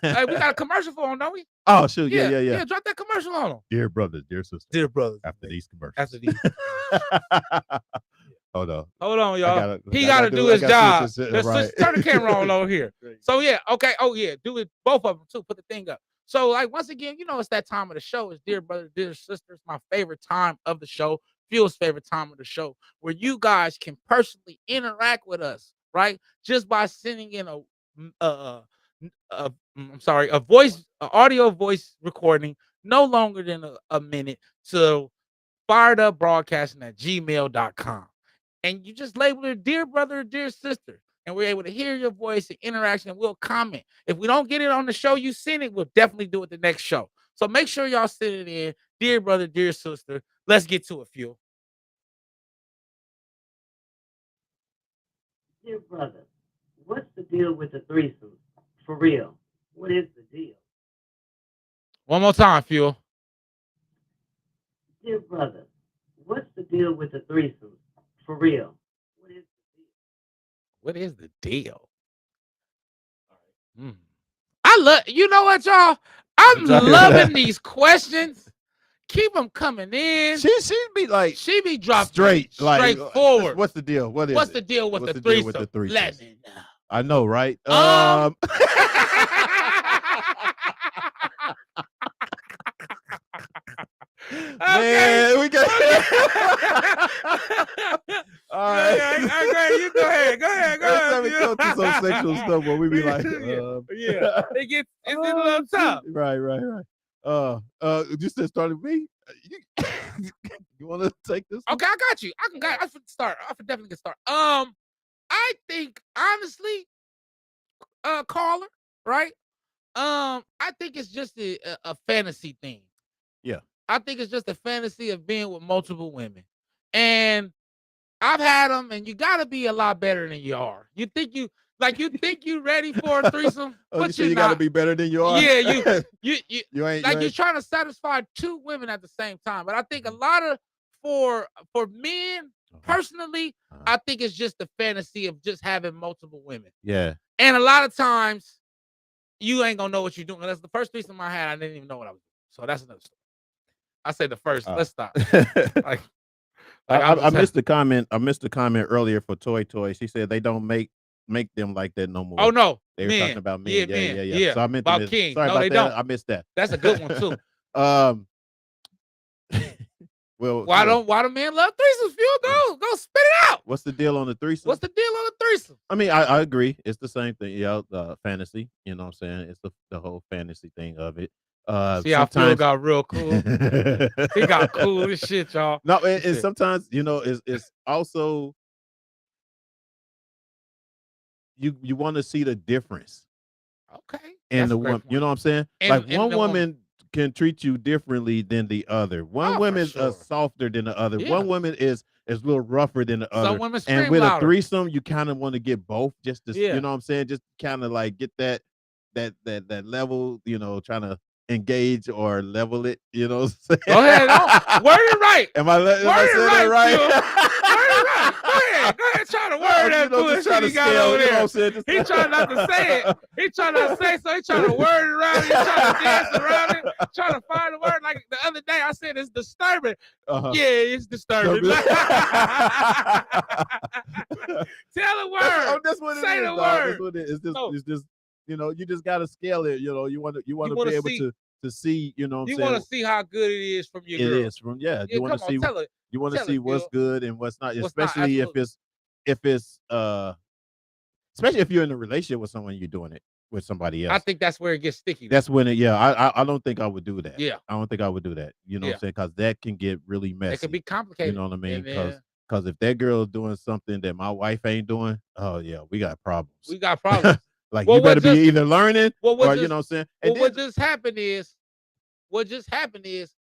Hey, we got a commercial for them, don't we? Oh, shoot. Yeah. Yeah, drop that commercial on them. Dear brother, dear sister. Dear brother. After these commercials. After these. Hold on. Hold on, y'all. He I got to gotta do his I gotta job. switch this shit, Let's turn the camera on over here. So yeah, okay. Oh yeah, do it both of them too. Put the thing up. So like once again, it's that time of the show. It's dear brother, dear sister. It's my favorite time of the show. Phil's favorite time of the show, where you guys can personally interact with us, right? Just by sending in a audio voice recording, no longer than a minute, to firedupbroadcasting@gmail.com. And you just label it dear brother, dear sister. And we're able to hear your voice and interaction, and we'll comment. If we don't get it on the show you send it, we'll definitely do it the next show. So make sure y'all send it in. Dear brother, dear sister. Let's get to it, Fuel. Dear brother, what's the deal with the threesome? For real, what is the deal? One more time, Fuel. Dear brother, what's the deal with the threesome? For real, what is the deal? What is the deal? I love, you know what, y'all? I'm loving these questions. Keep them coming in. She be like, she be dropping straightforward. Like, what's the deal? What's the deal with the threesome? Let me know. I know, right? Man, we got. All right. You go ahead. Let me go to some sexual stuff where we be like, yeah, it's a little tough. Right. You said start with me. You want to take this one? Okay, I got you. I can start. I can definitely get started. I think honestly, caller, right? I think it's just a fantasy thing. Yeah. I think it's just a fantasy of being with multiple women. And I've had them, and you got to be a lot better than you are. You think Like you think you ready for a threesome, Oh, but you you're got to not. be better than you are. Yeah, you you ain't. like you you're ain't. trying to satisfy two women at the same time. But I think a lot of for men personally, I think it's just the fantasy of just having multiple women. Yeah. And a lot of times you ain't gonna know what you're doing. That's the first threesome I had. I didn't even know what I was doing. So that's another story. I said the first. Let's stop. Like I missed the comment. I missed the comment earlier for Toy. She said they don't make them like that no more. Oh no, they were talking about men. Yeah. So I meant about King. Sorry no, about they that. don't. I missed that. That's a good one too. Well, why the men love threesomes? Go spit it out. What's the deal on the threesome? What's the deal on the threesome? I mean, I agree. It's the same thing. Yeah, fantasy. You know what I'm saying? It's the whole fantasy thing of it. See how Phil got real cool. He got cool as shit, y'all. No, and sometimes it's also you want to see the difference. Okay. And the one, you know what I'm saying? Like one woman can treat you differently than the other. One woman is softer than the other. One woman is a little rougher than the other. Some women scream and with louder. a threesome, you kind of want to get both, just to you know what I'm saying, just kind of like get that level, trying to engage or level it, you know what I'm saying? Go ahead, word it right. Am I saying that right? Word it right. Go ahead, try to word that bullshit he got over there. He trying not to say it. He trying not to say it, so he trying to word it around. He trying to dance around it, trying to find the word. Like the other day, I said it's disturbing. Yeah, it's disturbing. Tell the word. That's what it say is, the dog. word. That's what it is. It's just you just gotta scale it. You want to be able to see. You know what I'm saying? You want to see how good it is from your girl. It is from You want to see. You want to see what's good and what's not, especially if it's especially if you're in a relationship with someone, you're doing it with somebody else. I think that's where it gets sticky. That's when I don't think I would do that. Yeah. I don't think I would do that. You know what I'm saying? Because that can get really messy. It can be complicated. You know what I mean? Because if that girl is doing something that my wife ain't doing, oh yeah, we got problems. We got problems. Like you better be either learning or you know what I'm saying? And what just happened is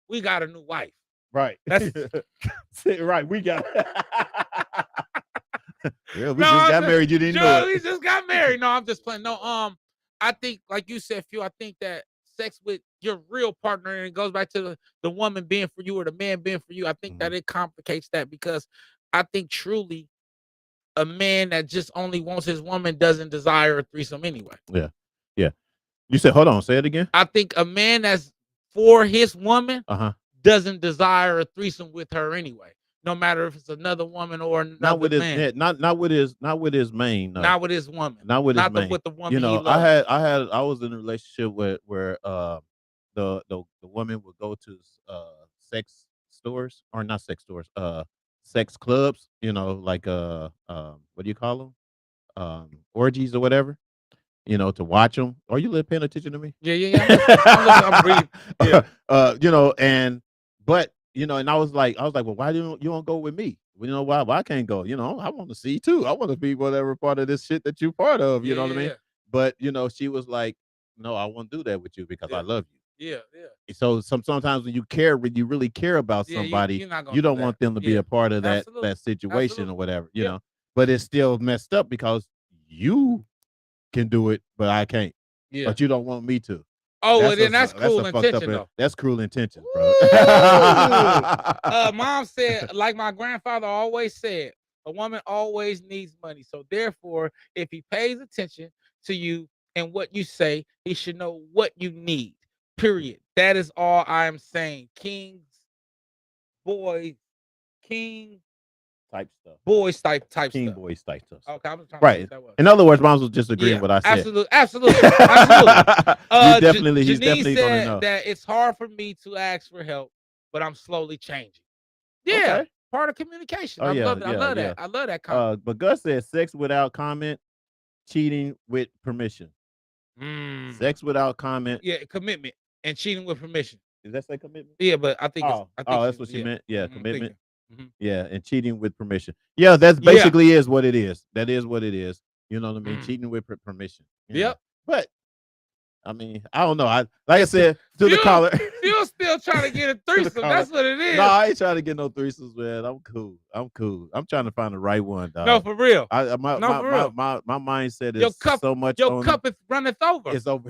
we got a new wife. Right. That's right. We got yeah, we just got married. You didn't know it. We just got married. No, I'm just playing. No, I think, like you said, Phil, I think that sex with your real partner, and it goes back to the woman being for you or the man being for you. I think that it complicates that, because I think truly a man that just only wants his woman doesn't desire a threesome anyway. Yeah. Yeah. You said, hold on, say it again. I think a man that's for his woman doesn't desire a threesome with her anyway. No matter if it's another woman or another not with his man. not with his main. No. Not with his woman. Not with his main. With the woman. You know, he loves. I was in a relationship where the woman would go to sex stores, or not sex stores, sex clubs, like what do you call them? Orgies or whatever. To watch them. Are you paying attention to me? Yeah. I'm reading. Yeah. And I was like, well, why you don't go with me? Well, why I can't go? I want to see too. I want to be whatever part of this shit that you're part of. You know what I mean? But she was like, no, I won't do that with you because I love you. Yeah. So sometimes when you really care about somebody, you don't want them to be a part of that situation or whatever. You know, but it's still messed up because you can do it, but I can't. Yeah. But you don't want me to. Oh, well, then that's cruel intention, though. That's cruel intention, bro. Mom said, like my grandfather always said, a woman always needs money. So therefore, if he pays attention to you and what you say, he should know what you need. Period. That is all I'm saying. King type stuff. Boys type King stuff. boys type stuff. Okay, I'm trying right. To that in other words, Mom was just agreeing with what I said. Absolutely. He's definitely gonna know that it's hard for me to ask for help, but I'm slowly changing. Yeah, okay. Part of communication. Oh, I love that. I love that comment. But Gus said sex without comment, cheating with permission. Sex without comment. Yeah, commitment and cheating with permission. Does that say commitment? Yeah, but I think that's what she meant. Yeah, commitment. Mm-hmm. Yeah, and cheating with permission. Yeah, that's basically is what it is. That is what it is. You know what I mean? Cheating with permission. Yep. But I mean, I don't know. I said to the caller. Phil still still trying to get a threesome. That's what it is. No, I ain't trying to get no threesomes, man. I'm cool. I'm trying to find the right one, dog. No, for real. My mindset is so much. Your cup is runneth over. It's over.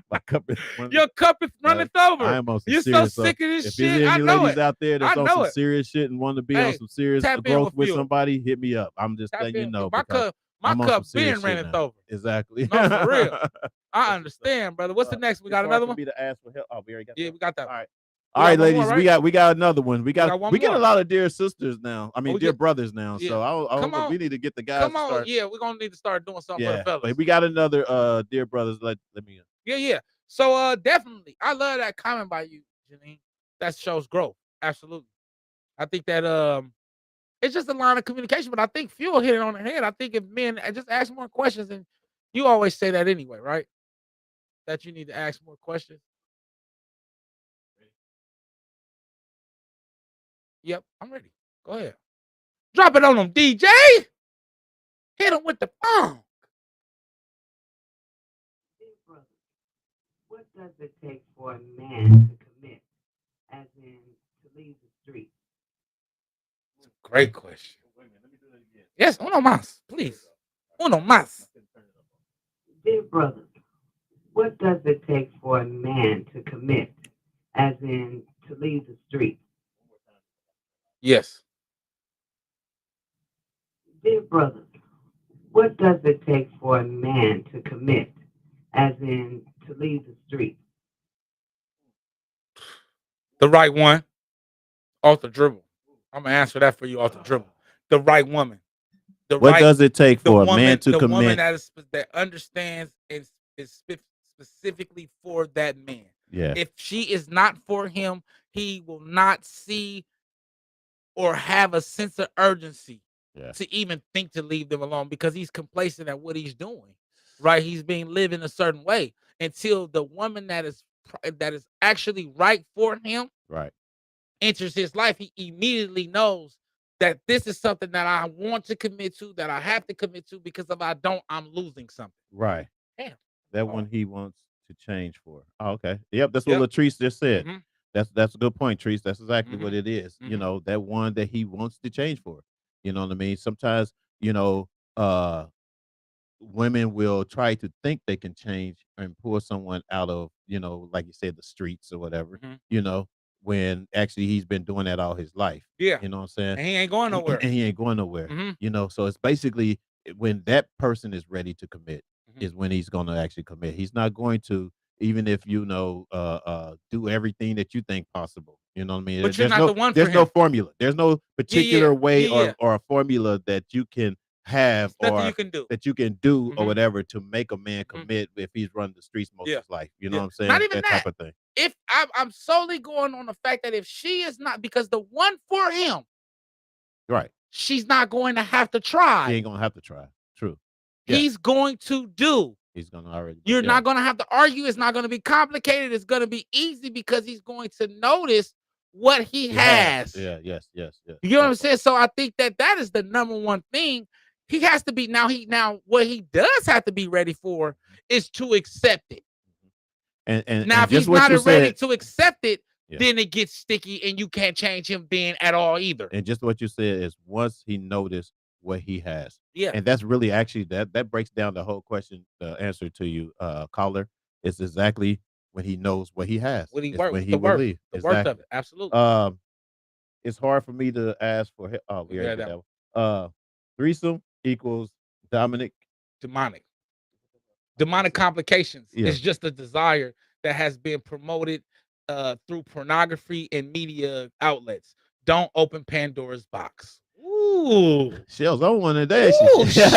My cup is your cup is runneth over. I am on some You're serious so sick of this if shit. there's any I know ladies it. out there that's I on know some it. serious shit and want to be on some serious growth with somebody, hit me up. I'm just letting you know. My cup been runneth over. Exactly. No, for real. I understand, brother. What's the next? We got another one. Me to ask for help. Oh, we already got that. Yeah, we got that. All right. All right, ladies, more, right? we got another one. We get a more. lot of dear sisters now. I mean, dear brothers now. Yeah. So we need to get the guys. Come on, yeah, we're gonna need to start doing something for the fellas. But we got another dear brothers. Let me. Yeah. So definitely, I love that comment by you, Janine. That shows growth. Absolutely. I think that it's just a line of communication, but I think Fuel hit it on the head. I think if men just ask more questions, and you always say that anyway, right? That you need to ask more questions. Yep, I'm ready. Go ahead. Drop it on them, DJ. Hit them with the phone. What does it take for a man to commit, as in to leave the street? Great question. Yes, uno más, please. Uno más. Dear brother, what does it take for a man to commit, as in to leave the street? Yes. Dear brother, what does it take for a man to commit, as in to leave the street? The right one. Off the dribble. I'm gonna answer that for you off the dribble. The right woman. What does it take for a man to commit? The woman that understands and is specifically for that man. Yeah. If she is not for him, he will not see or have a sense of urgency to even think to leave them alone, because he's complacent at what he's doing. Right? He's being living a certain way until the woman that is actually right for him enters his life. He immediately knows that this is something that I want to commit to, that I have to commit to, because if I don't, I'm losing something. Right. Damn. That one he wants to change for. Oh, okay. Yep, that's what Latrice just said. Mm-hmm. That's a good point, Treese. That's exactly what it is. You know, that one that he wants to change for. You know what I mean? Sometimes, women will try to think they can change and pull someone out of, like you said, the streets or whatever, when actually he's been doing that all his life. Yeah. You know what I'm saying? And he ain't going nowhere. And he ain't going nowhere. So it's basically when that person is ready to commit is when he's going to actually commit. He's not going to, even if do everything that you think possible. You know what I mean? But you're not the one for There's no him. formula. There's no particular way Yeah. or a formula that you can have or you can do. that you can do or whatever to make a man commit if he's running the streets most of his life. You know what I'm saying? Not even that type of thing. If I'm solely going on the fact that if she is not, because the one for him, right, she's not going to have to try. He ain't gonna have to try. True. He's going to do. He's gonna already. You're not gonna have to argue. It's not gonna be complicated. It's gonna be easy because he's going to notice what he has. Yeah. Yes. You know what I'm saying? So I think that is the number one thing. He has to be now. What he does have to be ready for is to accept it. And now, and if he's not ready to accept it, Yeah. then it gets sticky, and you can't change him then at all either. And just what you said is once he noticed what he has. Yeah. And that's really actually that breaks down the whole question, the answer to you, caller. It's exactly when he knows what he has. When he It's works, when he the will worth, leave. the worth of it. Absolutely. It's hard for me to ask for we already did that one. Threesome equals demonic Complications. Yeah. It's just a desire that has been promoted through pornography and media outlets. Don't open Pandora's box. Ooh, Shell's on one today. Ooh, shit.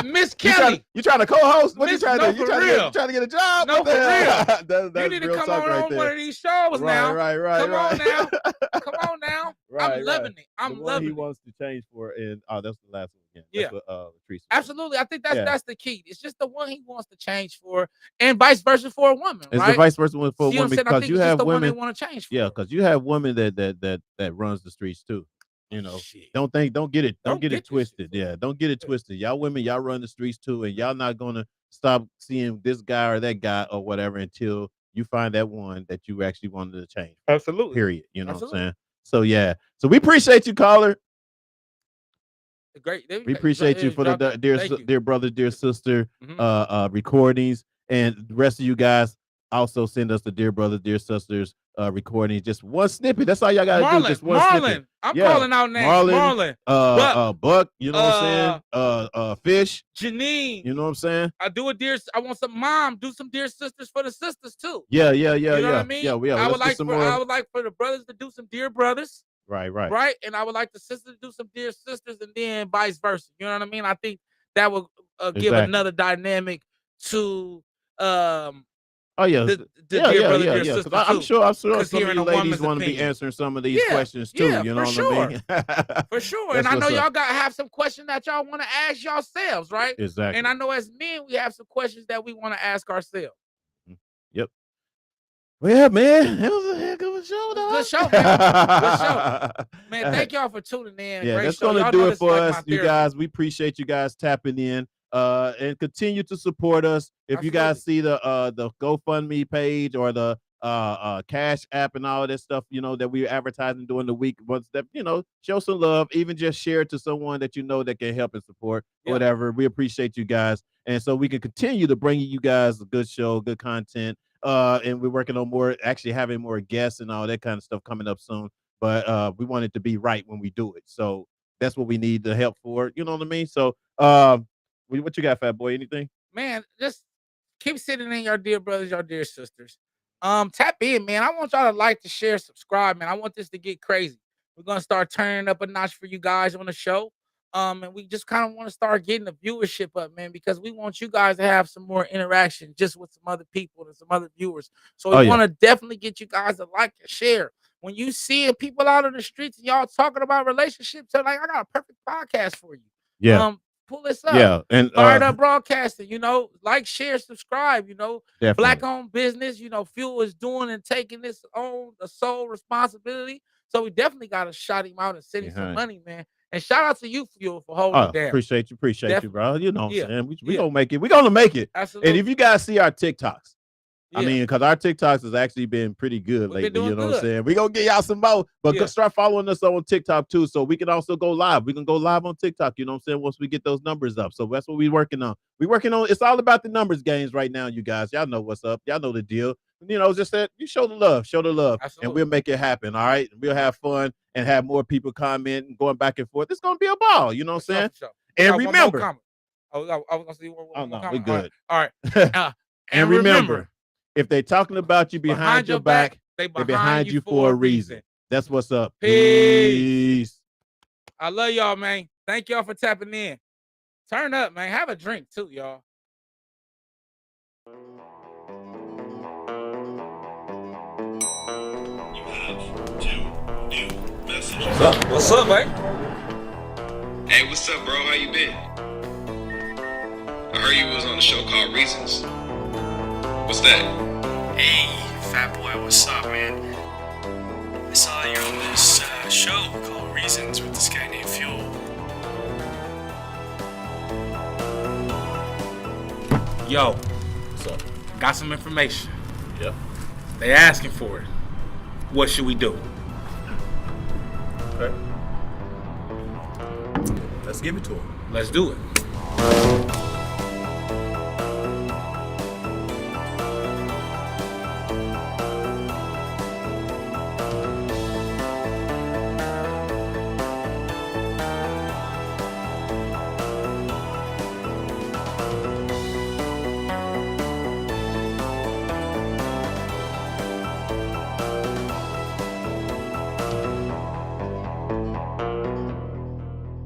Miss Kelly. You trying to co-host? What you Miss- trying no, to do? You for trying to get a job? No, What the for hell? You need to real come talk on one of these shows now. Right. Come on now. Come on now. I'm loving it. The I'm one loving he it. wants to change for, and that's the last one again. Yeah. That's what, Teresa said. Absolutely. I think Yeah. that's the key. It's just the one he wants to change for, and vice versa for a woman. It's right? the vice versa for a See what I'm woman saying? I because think you it's just have the one they women. want to change for. Yeah, because you have women that runs the streets too. You know, don't get it Don't get twisted. twisted. Yeah, don't get it twisted. Y'all women, y'all run the streets too, and y'all not gonna stop seeing this guy or that guy or whatever until you find that one that you actually wanted to change. Absolutely. Period. You know Absolutely. what I'm saying? So yeah. So we appreciate you, caller. Great. We appreciate you for the dear brother, dear sister recordings, and the rest of you guys also send us the dear brother, dear sisters recordings. Just one snippet. That's all y'all gotta do. Just one snippet. I'm calling out names. Marlon. Buck. You know what I'm saying? Fish. Janine. You know what I'm saying? I want some mom. Do some dear sisters for the sisters too. Yeah. You know what I mean? Yeah. I would like for the brothers to do some dear brothers. Right. And I would like the sisters to do some dear sisters, and then vice versa. You know what I mean? I think that would give another dynamic to the dear brother, dear sister. I'm sure some of you ladies want to be answering some of these questions too. You know what I mean? For sure. And I know y'all have some questions that y'all want to ask yourselves, right? Exactly. And I know as men, we have some questions that we want to ask ourselves. Yep. Well, yeah, man, it was a heck of a show, though. Good show, man. Good show. Man, thank y'all for tuning in. Yeah, Great that's show. going to Y'all do know it this for is like us, my you therapy. guys. We appreciate you guys tapping in and continue to support us. If you guys see the GoFundMe page or the Cash App and all that stuff, you know, that we're advertising during the week, once that, you know, show some love, even just share it to someone that you know that can help and support, whatever. We appreciate you guys. And so we can continue to bring you guys a good show, good content. And we're working on having more guests and all that kind of stuff coming up soon. But we want it to be right when we do it. So that's what we need the help for. You know what I mean? So what you got, Fat Boy? Anything? Man, just keep sitting in your dear brothers, your dear sisters. Tap in, man. I want y'all to like, to share, subscribe, man. I want this to get crazy. We're gonna start turning up a notch for you guys on the show. And we just kind of want to start getting the viewership up, man, because we want you guys to have some more interaction just with some other people and some other viewers. So we want to definitely get you guys to like and share. When you see people out in the streets and y'all talking about relationships, they're like, I got a perfect podcast for you. Yeah. Pull this up. Yeah. And Fired Up Broadcasting, you know, like, share, subscribe, you know, definitely. Black-owned business, you know, Fuel is doing and taking this on the sole responsibility. So we definitely got to shout him out and send him some money, man. And shout out to you, Fuel, for holding it down. Appreciate you, bro. You know what I'm saying? We gonna make it. We're gonna make it. Absolutely. And if you guys see our TikToks, I mean, because our TikToks has actually been pretty good lately. You know what I'm saying? We're gonna get y'all some more, but go start following us on TikTok too, so we can also go live. We can go live on TikTok, you know what I'm saying, once we get those numbers up. So that's what we're working on. It's all about the numbers games right now, you guys. Y'all know what's up. Y'all know the deal. You know, just that you show the love, Absolutely. and we'll make it happen. All right, we'll have fun and have more people comment and going back and forth. It's gonna be a ball, you know what I'm saying? Sure. And remember, I was gonna see one more comment. we good. All right. And remember, if they're talking about you behind your back, they're behind you for a reason. That's what's up. Peace. I love y'all, man. Thank y'all for tapping in. Turn up, man. Have a drink too, y'all. You have 2 new messages. What's up, man? Hey, what's up, bro? How you been? I heard you was on a show called Reasons. What's that? Hey, Fat Boy, what's up, man? I saw you on this show called Reasons with this guy named Fuel. Yo, what's up? Got some information. Yep. They asking for it. What should we do? Okay. Let's give it to him. Let's do it.